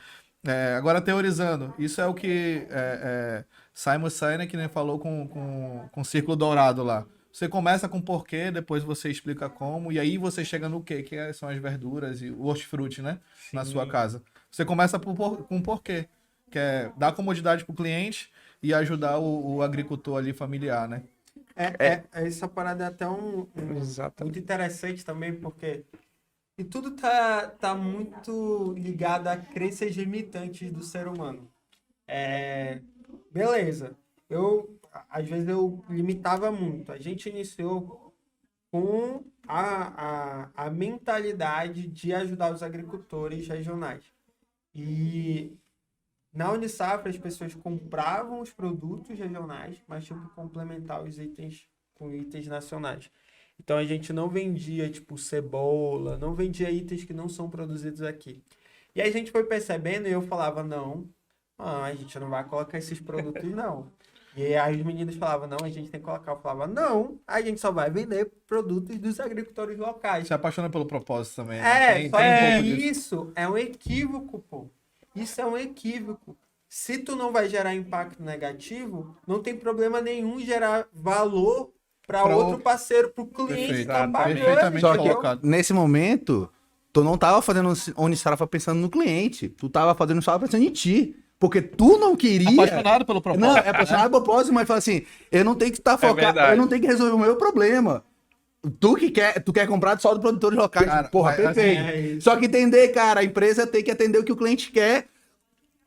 Agora, teorizando, isso é o que Simon Sinek, né, falou com o Círculo Dourado lá. Você começa com porquê, depois você explica como, e aí você chega no quê? Que são as verduras e o hortifruti, né? Na sua casa. Você começa com porquê, que é dar comodidade pro cliente e ajudar o agricultor ali familiar, né? Essa parada é até Exatamente. muito interessante também, porque e tudo tá muito ligado a crenças limitantes do ser humano. Beleza, às vezes eu limitava muito. A gente iniciou com a mentalidade de ajudar os agricultores regionais. E na Unisafra as pessoas compravam os produtos regionais, mas tinham que complementar os itens com itens nacionais. Então a gente não vendia tipo cebola, não vendia itens que não são produzidos aqui. E aí a gente foi percebendo e eu falava, não, a gente não vai colocar esses produtos não. E aí os meninos falavam, não, a gente tem que colocar. Eu falava, não, a gente só vai vender produtos dos agricultores locais. Se apaixona pelo propósito também. Né? Tem Só um que pouco disso. isso é um equívoco, pô. Isso é um equívoco. Se tu não vai gerar impacto negativo, não tem problema nenhum gerar valor para Pra outro o- parceiro, pro cliente Perfeito. que tá pagando. Perfeitamente Só colocado. que nesse momento, tu não tava fazendo Unisafra pensando no cliente. Tu tava fazendo Unisafra pensando em ti. Porque tu não queria. Apaixonado pelo propósito. Não, é apaixonado pelo propósito, mas fala assim: eu não tenho que estar focado, verdade. eu não tenho que resolver o meu problema. Tu quer comprar só dos produtores locais. Cara, Porra, mas, perfeito. assim, é isso. Só que entender, cara, a empresa tem que atender o que o cliente quer,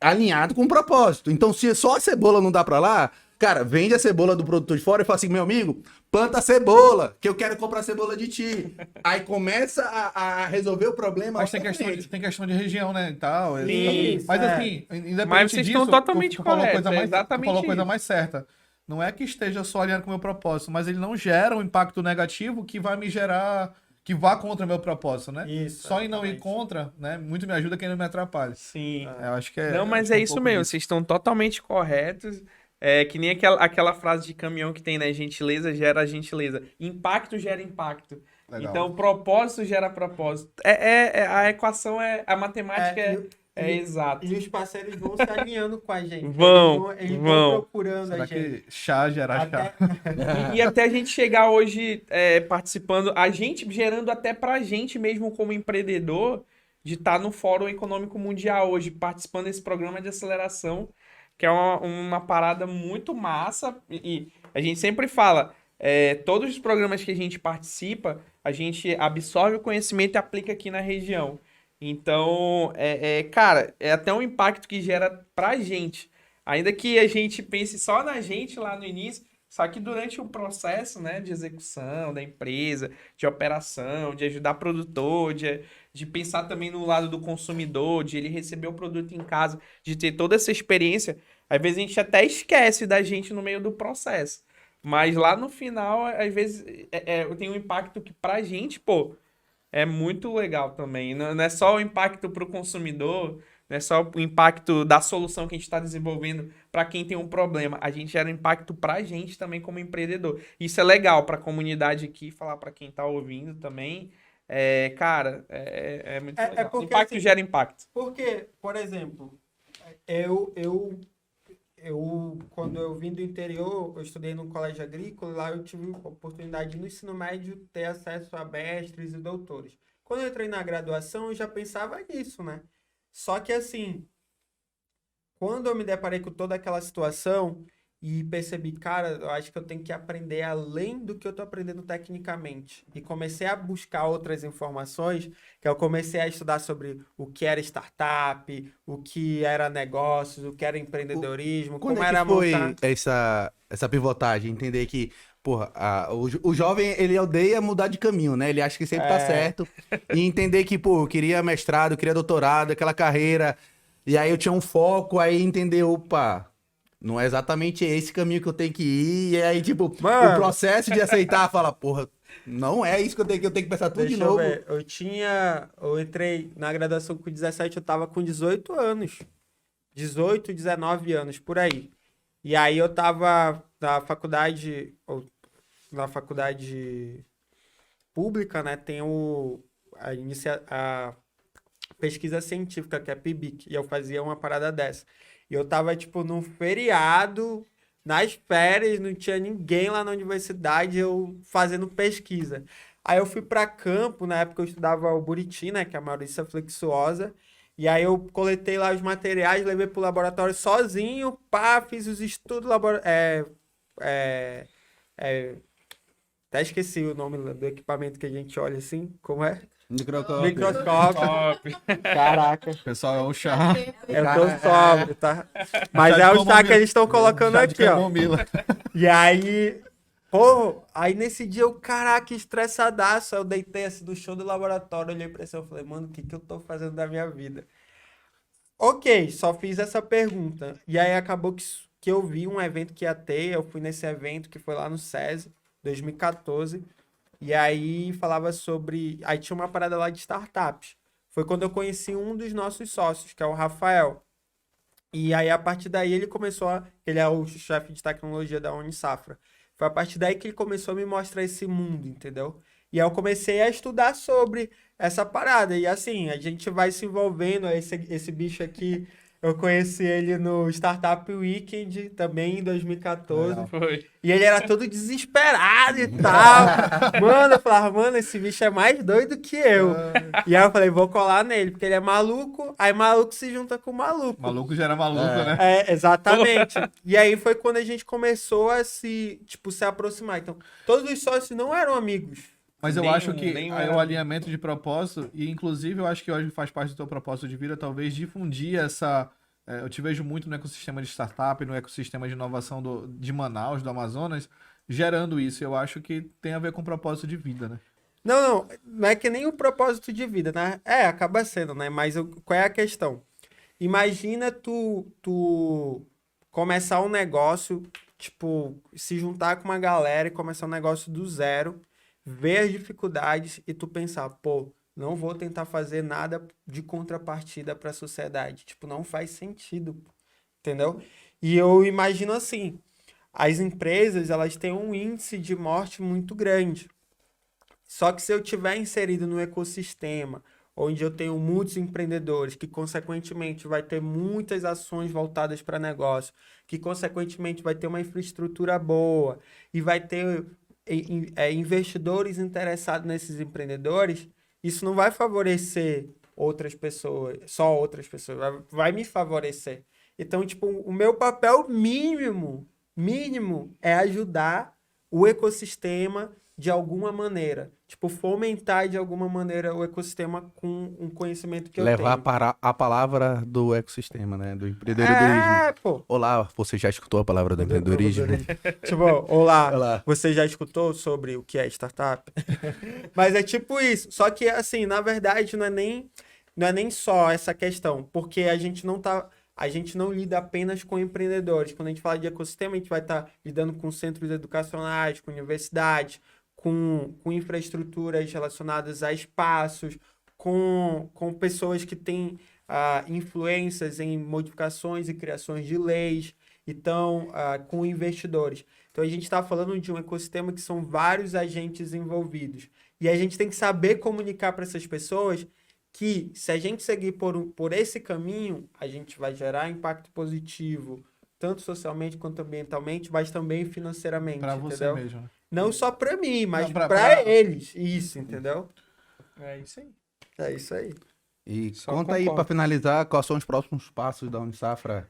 alinhado com o propósito. Então, se só a cebola não dá pra lá, cara, vende a cebola do produtor de fora e fala assim: meu amigo, planta a cebola, que eu quero comprar a cebola de ti. Aí começa a resolver o problema. Mas tem lá pra questão, frente. tem questão de região, né? E tal. Isso, Mas é. assim, independente Mas vocês disso, estão totalmente tu falou a corretos, coisa é mais, tu exatamente falou a coisa isso. mais certa. Não é que esteja só alinhado com o meu propósito, mas ele não gera um impacto negativo que vai me gerar, que vá contra o meu propósito, né? Isso, Só em não ir exatamente. contra, né? Muito me ajuda quem não me atrapalha. Sim. Eu acho que é. Não, mas acho que é um isso pouco mesmo, disso. vocês estão totalmente corretos. É que nem aquela frase de caminhão que tem, né? Gentileza gera gentileza. Impacto gera impacto. Legal. Então, propósito gera propósito. A equação a matemática é exata. E os parceiros vão se alinhando com a gente. Vão. Eles vão procurando Será a gente. que chá gera chá? Até- E até a gente chegar hoje participando, a gente gerando até pra gente mesmo como empreendedor, de estar no Fórum Econômico Mundial hoje, participando desse programa de aceleração, que é uma parada muito massa. E a gente sempre fala, todos os programas que a gente participa, a gente absorve o conhecimento e aplica aqui na região. Então, cara, é até um impacto que gera pra gente. Ainda que a gente pense só na gente lá no início, só que durante o processo, né, de execução da empresa, de operação, de ajudar o produtor, de pensar também no lado do consumidor, de ele receber o produto em casa, de ter toda essa experiência, às vezes a gente até esquece da gente no meio do processo. Mas lá no final, às vezes, tem um impacto que pra gente, pô, é muito legal também. Não é só o impacto para o consumidor, não é só o impacto da solução que a gente está desenvolvendo para quem tem um problema. A gente gera um impacto para a gente também como empreendedor. Isso é legal para a comunidade aqui, falar para quem está ouvindo também. Cara, é muito legal. porque, Impacto assim, gera impacto. Porque, por exemplo, quando eu vim do interior, eu estudei num colégio agrícola, lá eu tive a oportunidade no ensino médio ter acesso a mestres e doutores. Quando eu entrei na graduação, eu já pensava nisso, né? Só que assim, quando eu me deparei com toda aquela situação e percebi, cara, eu acho que eu tenho que aprender além do que eu tô aprendendo tecnicamente. E comecei a buscar outras informações, que eu comecei a estudar sobre o que era startup, o que era negócios, o que era empreendedorismo, Quando como é que era foi montar... essa pivotagem? Entender que, porra, o jovem, ele odeia mudar de caminho, né? Ele acha que sempre tá certo. E entender que, pô, eu queria mestrado, eu queria doutorado, aquela carreira. E aí eu tinha um foco, aí entender, opa, não é exatamente esse caminho que eu tenho que ir. E aí, tipo, Mano. o processo de aceitar, fala, porra, não é isso que eu tenho que pensar tudo de Deixa eu novo. ver, eu entrei na graduação com 17, eu tava com 18 anos. 18, 19 anos, por aí. E aí eu tava na faculdade pública, né, tem a pesquisa científica, que é a PIBIC, e eu fazia uma parada dessa. E eu tava, tipo, num feriado, nas férias, não tinha ninguém lá na universidade, eu fazendo pesquisa. Aí eu fui para campo, na época eu estudava o Buriti, né, que é a Mauricia flexuosa, e aí eu coletei lá os materiais, levei pro laboratório sozinho, pá, fiz os estudos, até esqueci o nome do equipamento que a gente olha assim, como é? Microscópio. Caraca. Pessoal, é o chá. Eu tô sóbrio, tá? Mas é o chá que eles estão colocando Chá de aqui, ó. camomila. E aí, pô, aí nesse dia eu, caraca, estressadaço. Aí eu deitei assim do show do laboratório, olhei pra cima e falei, mano, o que eu tô fazendo da minha vida? Ok, só fiz essa pergunta. E aí acabou que eu vi um evento que ia ter, eu fui nesse evento que foi lá no SESI, 2014. E aí falava sobre... Aí tinha uma parada lá de startups. Foi quando eu conheci um dos nossos sócios, que é o Rafael. E aí, a partir daí, ele começou a... Ele é o chefe de tecnologia da Unisafra. Foi a partir daí que ele começou a me mostrar esse mundo, entendeu? E aí eu comecei a estudar sobre essa parada. E assim, a gente vai se envolvendo. Esse bicho aqui, eu conheci ele no Startup Weekend, também em 2014. Foi. E ele era todo desesperado e tal. Mano, eu falava, mano, esse bicho é mais doido que eu. E aí eu falei, vou colar nele, porque ele é maluco. Aí maluco se junta com maluco. Maluco já era maluco, né? É, exatamente. E aí foi quando a gente começou a se aproximar. Então, todos os sócios não eram amigos. Mas eu Nenhum, acho que nenhum aí era. o alinhamento de propósito, e inclusive eu acho que hoje faz parte do teu propósito de vida, talvez difundir essa... eu te vejo muito no ecossistema de startup, no ecossistema de inovação de Manaus, do Amazonas, gerando isso. Eu acho que tem a ver com propósito de vida, né? Não é que nem o propósito de vida, né? Acaba sendo, né? Mas qual é a questão? Imagina tu começar um negócio, tipo, se juntar com uma galera e começar um negócio do zero, ver as dificuldades e tu pensar, pô, não vou tentar fazer nada de contrapartida para a sociedade. Tipo, não faz sentido, entendeu? E eu imagino assim, as empresas, elas têm um índice de morte muito grande. Só que se eu tiver inserido no ecossistema, onde eu tenho muitos empreendedores, que consequentemente vai ter muitas ações voltadas para negócio, que consequentemente vai ter uma infraestrutura boa e vai ter investidores interessados nesses empreendedores, isso não vai favorecer outras pessoas, só outras pessoas, vai me favorecer. Então, tipo, o meu papel mínimo é ajudar o ecossistema de alguma maneira. Tipo, fomentar de alguma maneira o ecossistema com um conhecimento que eu tenho. Levar para a palavra do ecossistema, né? Do empreendedorismo. Pô. Olá, você já escutou a palavra do empreendedorismo? Tipo, olá, Olá. você já escutou sobre o que é startup? Mas é tipo isso. Só que, assim, na verdade, não é nem só essa questão. Porque a gente não lida apenas com empreendedores. Quando a gente fala de ecossistema, a gente vai estar lidando com centros educacionais, com universidades, com infraestruturas relacionadas a espaços, com pessoas que têm influências em modificações e criações de leis, então, com investidores. Então, a gente está falando de um ecossistema que são vários agentes envolvidos. E a gente tem que saber comunicar para essas pessoas que, se a gente seguir por esse caminho, a gente vai gerar impacto positivo, tanto socialmente quanto ambientalmente, mas também financeiramente, Pra você entendeu? mesmo. Né? Não só para mim, mas Não, para eles. Isso, entendeu? É isso aí. É isso aí. E Só conta aí, concordo. para finalizar, quais são os próximos passos da Unisafra?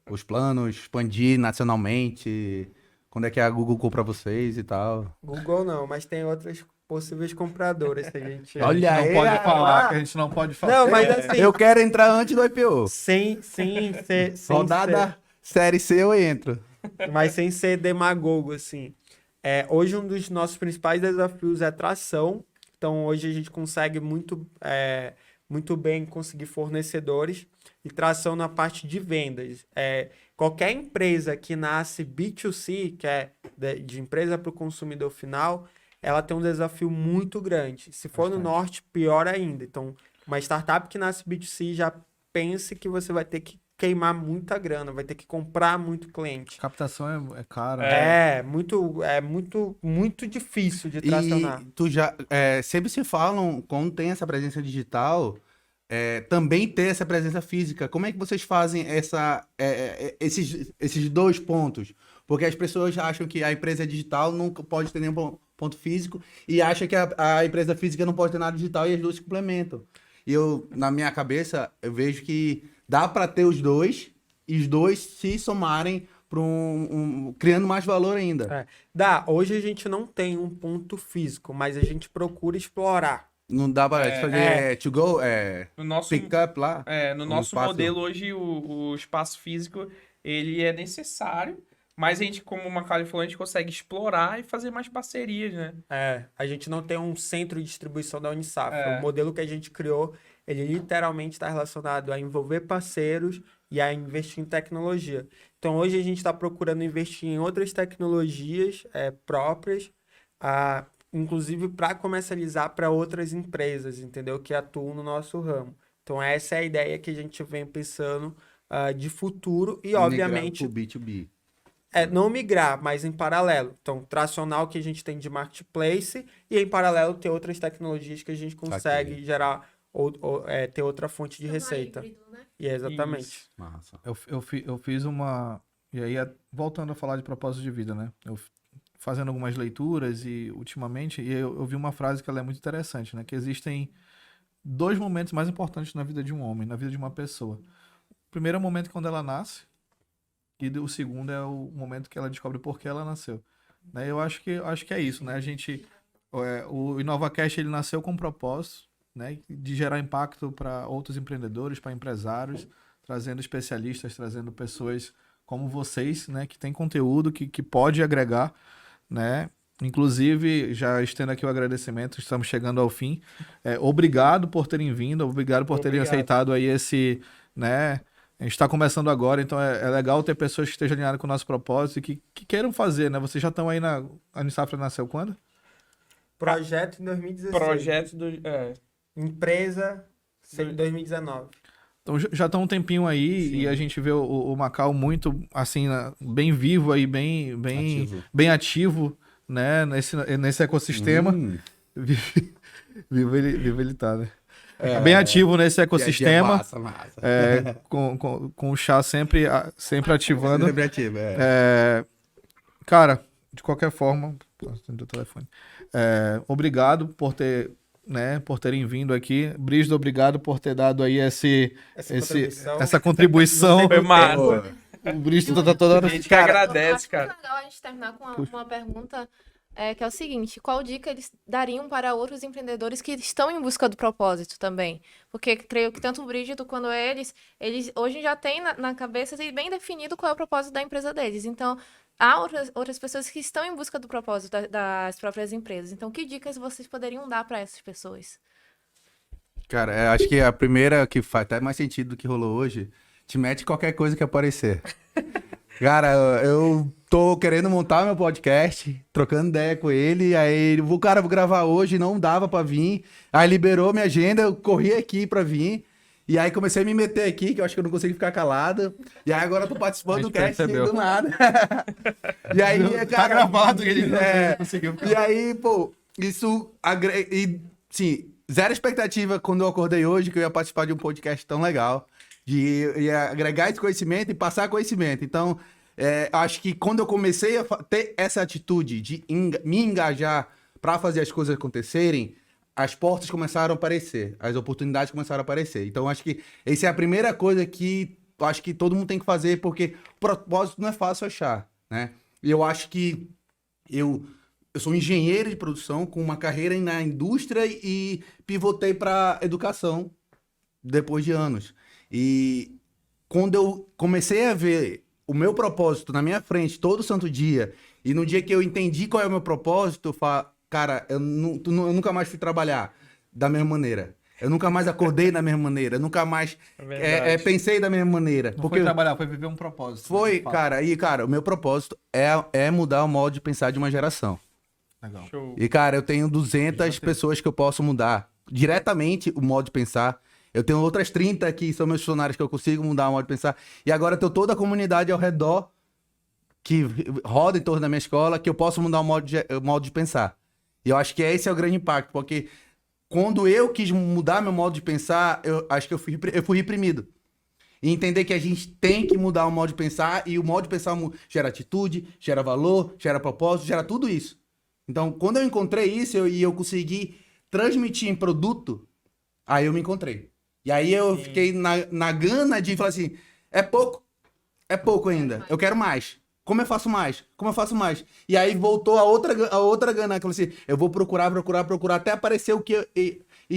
Os planos, expandir nacionalmente? Quando é que a Google compra vocês e tal? Google não, mas tem outras possíveis compradoras que a gente... Olha A gente não aí, pode falar, que a gente não pode falar. Não, mas assim, Eu quero entrar antes do IPO. sem Rodada série C eu entro. mas sem ser demagogo, assim. Hoje um dos nossos principais desafios é tração. Então, hoje a gente consegue muito bem conseguir fornecedores e tração na parte de vendas. Qualquer empresa que nasce B2C, que é de empresa para o consumidor final, ela tem um desafio muito grande. Se for no norte, pior ainda. Então, uma startup que nasce B2C, já pense que você vai ter que queimar muita grana, vai ter que comprar muito cliente. Captação é cara. É muito difícil de tracionar. E tu já sempre se falam, quando tem essa presença digital, também ter essa presença física. Como é que vocês fazem esses dois pontos? Porque as pessoas acham que a empresa é digital, nunca pode ter nenhum ponto físico, e acham que a empresa física não pode ter nada digital, e as duas se complementam. E na minha cabeça, eu vejo que dá para ter os dois, e os dois se somarem para criando mais valor ainda. Hoje a gente não tem um ponto físico, mas a gente procura explorar. Não dá para fazer to go, No nosso, pick up lá. no um nosso espaço. modelo hoje, o espaço físico, ele é necessário, mas a gente, como o Macaulay falou, a gente consegue explorar e fazer mais parcerias, né? A gente não tem um centro de distribuição da Unisafra. É. O modelo que a gente criou, ele literalmente está relacionado a envolver parceiros e a investir em tecnologia. Então, hoje a gente está procurando investir em outras tecnologias próprias, inclusive para comercializar para outras empresas, entendeu? Que atuam no nosso ramo. Então, essa é a ideia que a gente vem pensando de futuro e, obviamente... Migrar pro B2B. não migrar, mas em paralelo. Então, tracional que a gente tem de marketplace e em paralelo ter outras tecnologias que a gente consegue gerar ou ter outra fonte de receita. Híbrido, né? E exatamente. Isso. Massa. Eu fiz uma... E aí, voltando a falar de propósito de vida, né? Eu fazendo algumas leituras e ultimamente, eu vi uma frase que ela é muito interessante, né? Que existem 2 momentos mais importantes na vida de um homem, na vida de uma pessoa. O primeiro é o momento quando ela nasce, e o segundo é o momento que ela descobre por que ela nasceu. Né? Eu acho que é isso, né? A gente... o InovaCast, ele nasceu com um propósito, né? De gerar impacto para outros empreendedores, para empresários, trazendo especialistas, trazendo pessoas como vocês, né? Que tem conteúdo que pode agregar, né? Inclusive, já estendo aqui o agradecimento, estamos chegando ao fim. Obrigado por terem vindo, obrigado por terem aceitado aí esse, né? A gente está começando agora, então é legal ter pessoas que estejam alinhadas com o nosso propósito e que queiram fazer, né? Vocês já estão aí a Unisafra nasceu quando? Projeto em 2016. Projeto do... Empresa em 2019. Então já está um tempinho aí. Sim. E a gente vê o Macau muito, assim, bem vivo aí, bem ativo, né? Nesse ecossistema. Vivo ele tá, né? Bem ativo nesse ecossistema. Massa. Com o chá sempre ativando. Sempre ativo, Cara, de qualquer forma, do telefone. Obrigado por terem vindo aqui. Brígido, obrigado por ter dado aí essa contribuição. Foi massa. O Brígido tá toda hora... A gente que agradece, Eu acho cara. muito legal a gente terminar com uma pergunta que é o seguinte: qual dica eles dariam para outros empreendedores que estão em busca do propósito também? Porque creio que tanto o Brígido quanto eles hoje já têm na cabeça bem definido qual é o propósito da empresa deles. Então, há outras pessoas que estão em busca do propósito das próprias empresas. Então, que dicas vocês poderiam dar para essas pessoas? Cara, acho que a primeira que faz até mais sentido do que rolou hoje, te mete qualquer coisa que aparecer. Cara, eu tô querendo montar meu podcast, trocando ideia com ele, aí vou gravar hoje, não dava pra vir, aí liberou minha agenda, eu corri aqui pra vir, e aí comecei a me meter aqui, que eu acho que eu não consigo ficar calado, e aí agora eu tô participando do cast do nada. E aí, cara... Tá gravado que ele não conseguiu. E aí, pô, isso... sim, zero expectativa quando eu acordei hoje que eu ia participar de um podcast tão legal, de agregar esse conhecimento e passar conhecimento. Então, acho que quando eu comecei a ter essa atitude de me engajar para fazer as coisas acontecerem, as portas começaram a aparecer, as oportunidades começaram a aparecer. Então, acho que essa é a primeira coisa que acho que todo mundo tem que fazer, porque o propósito não é fácil achar, né? E eu acho que eu sou engenheiro de produção com uma carreira na indústria e pivotei para educação depois de anos. E quando eu comecei a ver o meu propósito na minha frente todo santo dia, e no dia que eu entendi qual é o meu propósito, eu falo, cara, eu nunca mais fui trabalhar da mesma maneira. Eu nunca mais acordei da mesma maneira. Eu nunca mais pensei da mesma maneira. Não foi trabalhar, foi viver um propósito. Foi, cara. E, cara, o meu propósito é mudar o modo de pensar de uma geração. Legal. Show. E, cara, eu tenho 200 pessoas que eu posso mudar diretamente o modo de pensar. Eu tenho outras 30 que são meus funcionários que eu consigo mudar o modo de pensar. E agora eu tenho toda a comunidade ao redor que roda em torno da minha escola que eu posso mudar o modo de pensar. E eu acho que esse é o grande impacto, porque quando eu quis mudar meu modo de pensar, eu acho que eu fui reprimido. E entender que a gente tem que mudar o modo de pensar, e o modo de pensar gera atitude, gera valor, gera propósito, gera tudo isso. Então, quando eu encontrei isso e eu consegui transmitir em produto, aí eu me encontrei. E aí eu fiquei na gana de falar assim, é pouco ainda, eu quero mais. Como eu faço mais? Como eu faço mais? E aí voltou a outra gana, que eu falei assim, eu vou procurar, até aparecer o que...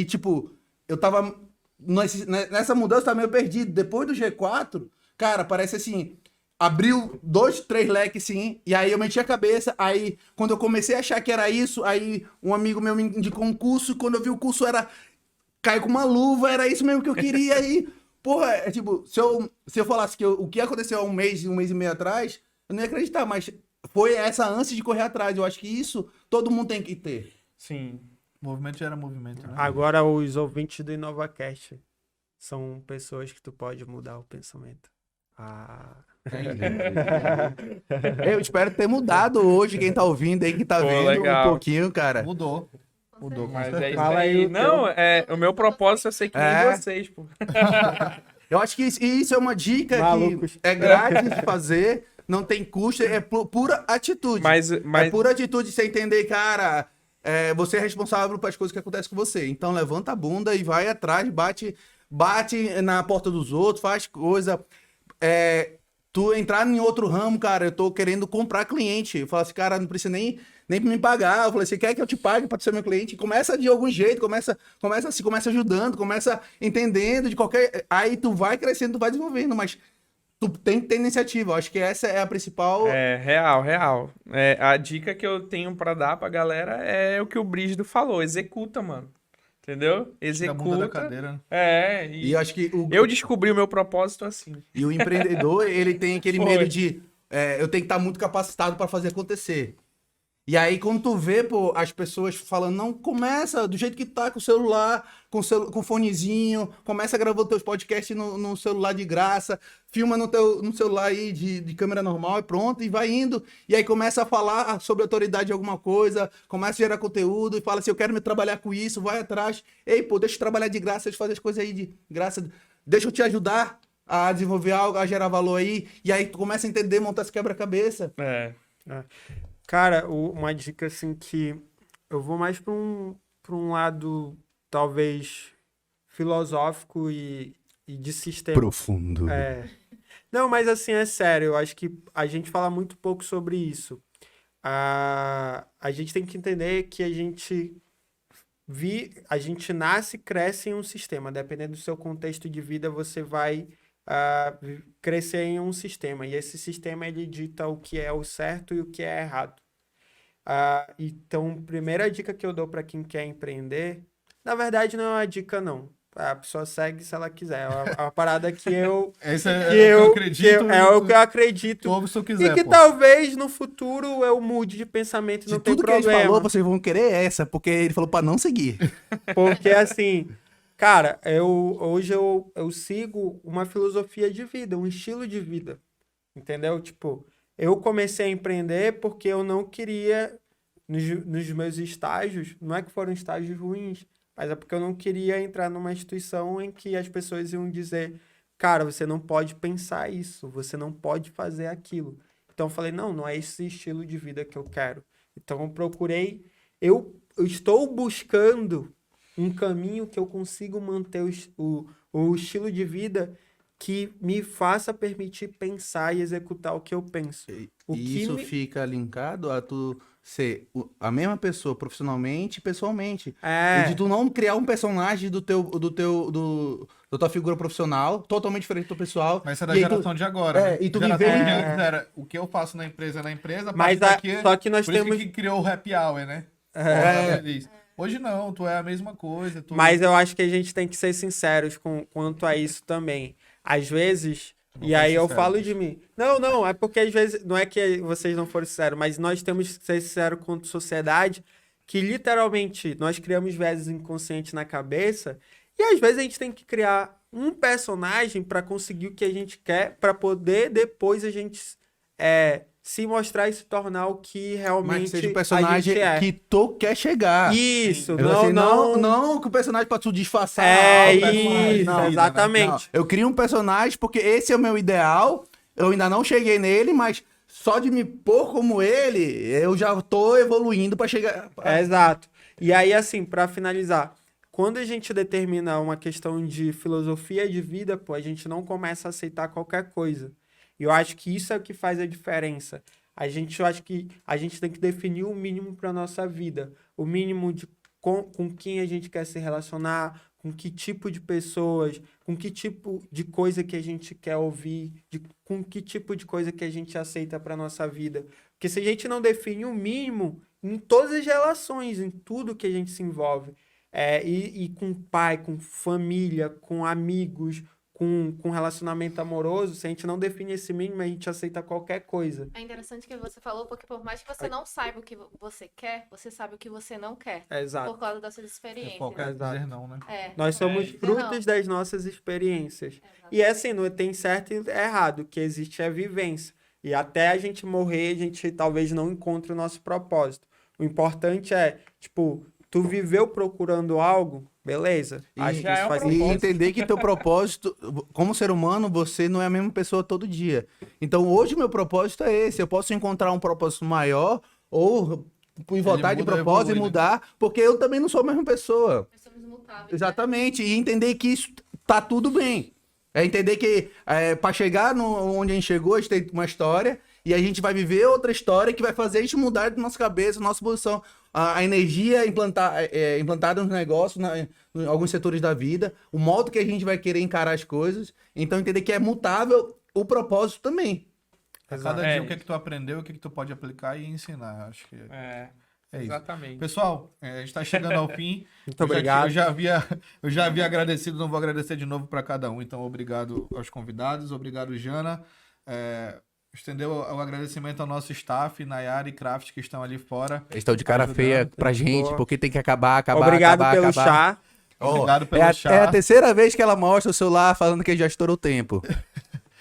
tipo, eu tava... Nessa mudança eu tava meio perdido. Depois do G4, cara, parece assim... Abriu 2, 3 leques, sim, e aí eu meti a cabeça, aí quando eu comecei a achar que era isso, aí um amigo meu me indicou um curso, e quando eu vi o curso era cair com uma luva, era isso mesmo que eu queria, aí, porra, é tipo, se eu falasse que o que aconteceu há um mês e meio atrás, eu não ia acreditar, mas foi essa ânsia de correr atrás, eu acho que isso todo mundo tem que ter. Sim. Movimento gera movimento, né? Agora, os ouvintes do InovaCast são pessoas que tu pode mudar o pensamento. Eu espero ter mudado hoje, quem tá ouvindo aí, que tá Pô, vendo legal. um pouquinho, cara. Mudou, com Mas certeza. é isso Fala aí aí. o Não, teu. o meu propósito é ser que nem É. vocês, pô. Eu acho que isso é uma dica Malucos. que é grátis de fazer, não tem custo, é pura atitude. Mas É pura atitude você entender, cara, você é responsável pelas coisas que acontecem com você. Então levanta a bunda e vai atrás, bate na porta dos outros, faz coisa. Tu entrar em outro ramo, cara, eu tô querendo comprar cliente. Eu falo assim, cara, não precisa nem me pagar. Eu falei, você quer que eu te pague pra tu ser meu cliente? Começa de algum jeito, começa assim, começa ajudando, começa entendendo de qualquer... Aí tu vai crescendo, tu vai desenvolvendo, mas tu tem que ter iniciativa. Eu acho que essa é a principal... É, real. A dica que eu tenho pra dar pra galera é o que o Brígido falou. Executa, mano. Entendeu? Tira a bunda da Executa. cadeira. E eu acho que Eu descobri o meu propósito assim. E o empreendedor, ele tem aquele Foi. medo de... eu tenho que estar muito capacitado para fazer acontecer. E aí, quando tu vê, pô, as pessoas falando, não, começa do jeito que tá, com o celular, com fonezinho, começa gravando teus podcasts no celular de graça, filma no celular aí de câmera normal e pronto, e vai indo. E aí começa a falar sobre autoridade de alguma coisa, começa a gerar conteúdo e fala assim, eu quero me trabalhar com isso, vai atrás. Ei, pô, deixa eu trabalhar de graça, deixa eu fazer as coisas aí de graça, deixa eu te ajudar a desenvolver algo, a gerar valor aí. E aí tu começa a entender, montar esse quebra-cabeça. Cara, uma dica assim que eu vou mais para um lado talvez filosófico e de sistema. Profundo. Não, mas assim, é sério, eu acho que a gente fala muito pouco sobre isso. A gente tem que entender que a gente nasce e cresce em um sistema. Dependendo do seu contexto de vida, você vai crescer em um sistema. E esse sistema, ele dita o que é o certo e o que é errado. Então, primeira dica que eu dou para quem quer empreender, na verdade, não é uma dica, não. A pessoa segue se ela quiser. É uma parada que eu... Esse é o que eu acredito. É o que eu acredito. Tu ouve se tu quiser, E que pô. talvez no futuro eu mude de pensamento e não De tem tudo que a gente problema. falou, vocês vão querer essa, porque ele falou pra não seguir. Porque assim, cara, hoje eu sigo uma filosofia de vida, um estilo de vida. Entendeu? Tipo, eu comecei a empreender porque eu não queria, nos meus estágios, não é que foram estágios ruins, mas é porque eu não queria entrar numa instituição em que as pessoas iam dizer, cara, você não pode pensar isso, você não pode fazer aquilo. Então eu falei, não é esse estilo de vida que eu quero. Então eu procurei, eu estou buscando um caminho que eu consigo manter o estilo de vida que me faça permitir pensar e executar o que eu penso. E isso fica linkado a tu ser a mesma pessoa profissionalmente e pessoalmente. E de tu não criar um personagem da tua figura profissional totalmente diferente do teu pessoal. Mas isso é da E aí geração de agora. Né? e tu Geração viver... de antes era o que eu faço na empresa, Mas só que nós por temos... isso que criou o happy hour, né? Hoje não, tu é a mesma coisa. Mas eu acho que a gente tem que ser sinceros quanto a isso também. Às vezes, e aí eu falo de mim. Não, é porque às vezes, não é que vocês não foram sinceros, mas nós temos que ser sinceros quanto sociedade, que literalmente nós criamos vezes inconscientes na cabeça, e às vezes a gente tem que criar um personagem para conseguir o que a gente quer, para poder depois a gente se mostrar e se tornar o que Mas realmente que seja o a personagem gente é. que tu quer chegar. Isso, Eu assim, não, não que o personagem pra tu disfarçar. É o personagem, isso, não. exatamente. Não, eu crio um personagem porque esse é o meu ideal. Eu ainda não cheguei nele, mas só de me pôr como ele, eu já tô evoluindo pra chegar. É, exato. E aí, assim, pra finalizar, quando a gente determina uma questão de filosofia de vida, pô, a gente não começa a aceitar qualquer coisa. E eu acho que isso é o que faz a diferença. Eu acho que a gente tem que definir o mínimo para nossa vida. O mínimo de com quem a gente quer se relacionar, com que tipo de pessoas, com que tipo de coisa que a gente quer ouvir, com que tipo de coisa que a gente aceita para nossa vida. Porque se a gente não define o mínimo em todas as relações, em tudo que a gente se envolve, e com pai, com família, com amigos, com relacionamento amoroso, se a gente não define esse mínimo, a gente aceita qualquer coisa. É interessante que você falou, porque por mais que você não saiba o que você quer, você sabe o que você não quer. Exato. Por causa das suas experiências. Foco é dizer não, né? Nós somos Não. frutos das nossas experiências. E é assim, não tem certo e errado. O que existe é vivência. E até a gente morrer, a gente talvez não encontre o nosso propósito. O importante é, tipo, tu viveu procurando algo, beleza. Acho que isso faz E entender que teu propósito, como ser humano, você não é a mesma pessoa todo dia. Então, hoje, meu propósito é esse. Eu posso encontrar um propósito maior ou voltar de muda, propósito evolui, e mudar, porque eu também não sou a mesma pessoa. Nós somos mutáveis. Exatamente. E entender que isso tá tudo bem. É entender que para chegar onde a gente chegou, a gente tem uma história e a gente vai viver outra história que vai fazer a gente mudar de nossa cabeça, nossa posição. A energia implantada nos negócios, em alguns setores da vida, o modo que a gente vai querer encarar as coisas. Então, entender que é mutável o propósito também. A cada dia o que é que tu aprendeu, o que é que tu pode aplicar e ensinar. Acho que é isso. Exatamente. Pessoal, a gente está chegando ao fim. Muito obrigado. Eu já havia agradecido, não vou agradecer de novo para cada um. Então, obrigado aos convidados, obrigado, Jana. Estendeu o agradecimento ao nosso staff, Nayara e Craft, que estão ali fora. Eles estão de cara ajudando. feia pra gente, porque tem que acabar. Obrigado pelo chá. Obrigado pelo chá. É a terceira vez que ela mostra o celular falando que já estourou o tempo.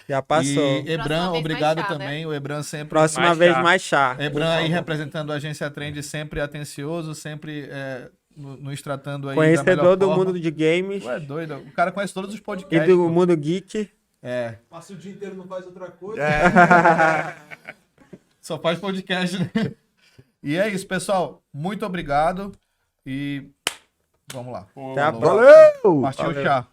Já passou. E Ebran, Próxima vez obrigado mais chá, também. O Ebran sempre... Próxima Mais vez chá. mais chá. Ebran aí representando a agência Trend, sempre atencioso, sempre nos tratando aí da Conhecedor melhor do forma. mundo de games Ué, doido. O cara conhece todos os e podcasts. do pô. mundo geek. Passa o dia inteiro e não faz outra coisa. Só faz podcast, né? E é isso, pessoal. Muito obrigado. E vamos lá. Até a Falou. próxima. Valeu! Partiu o chá.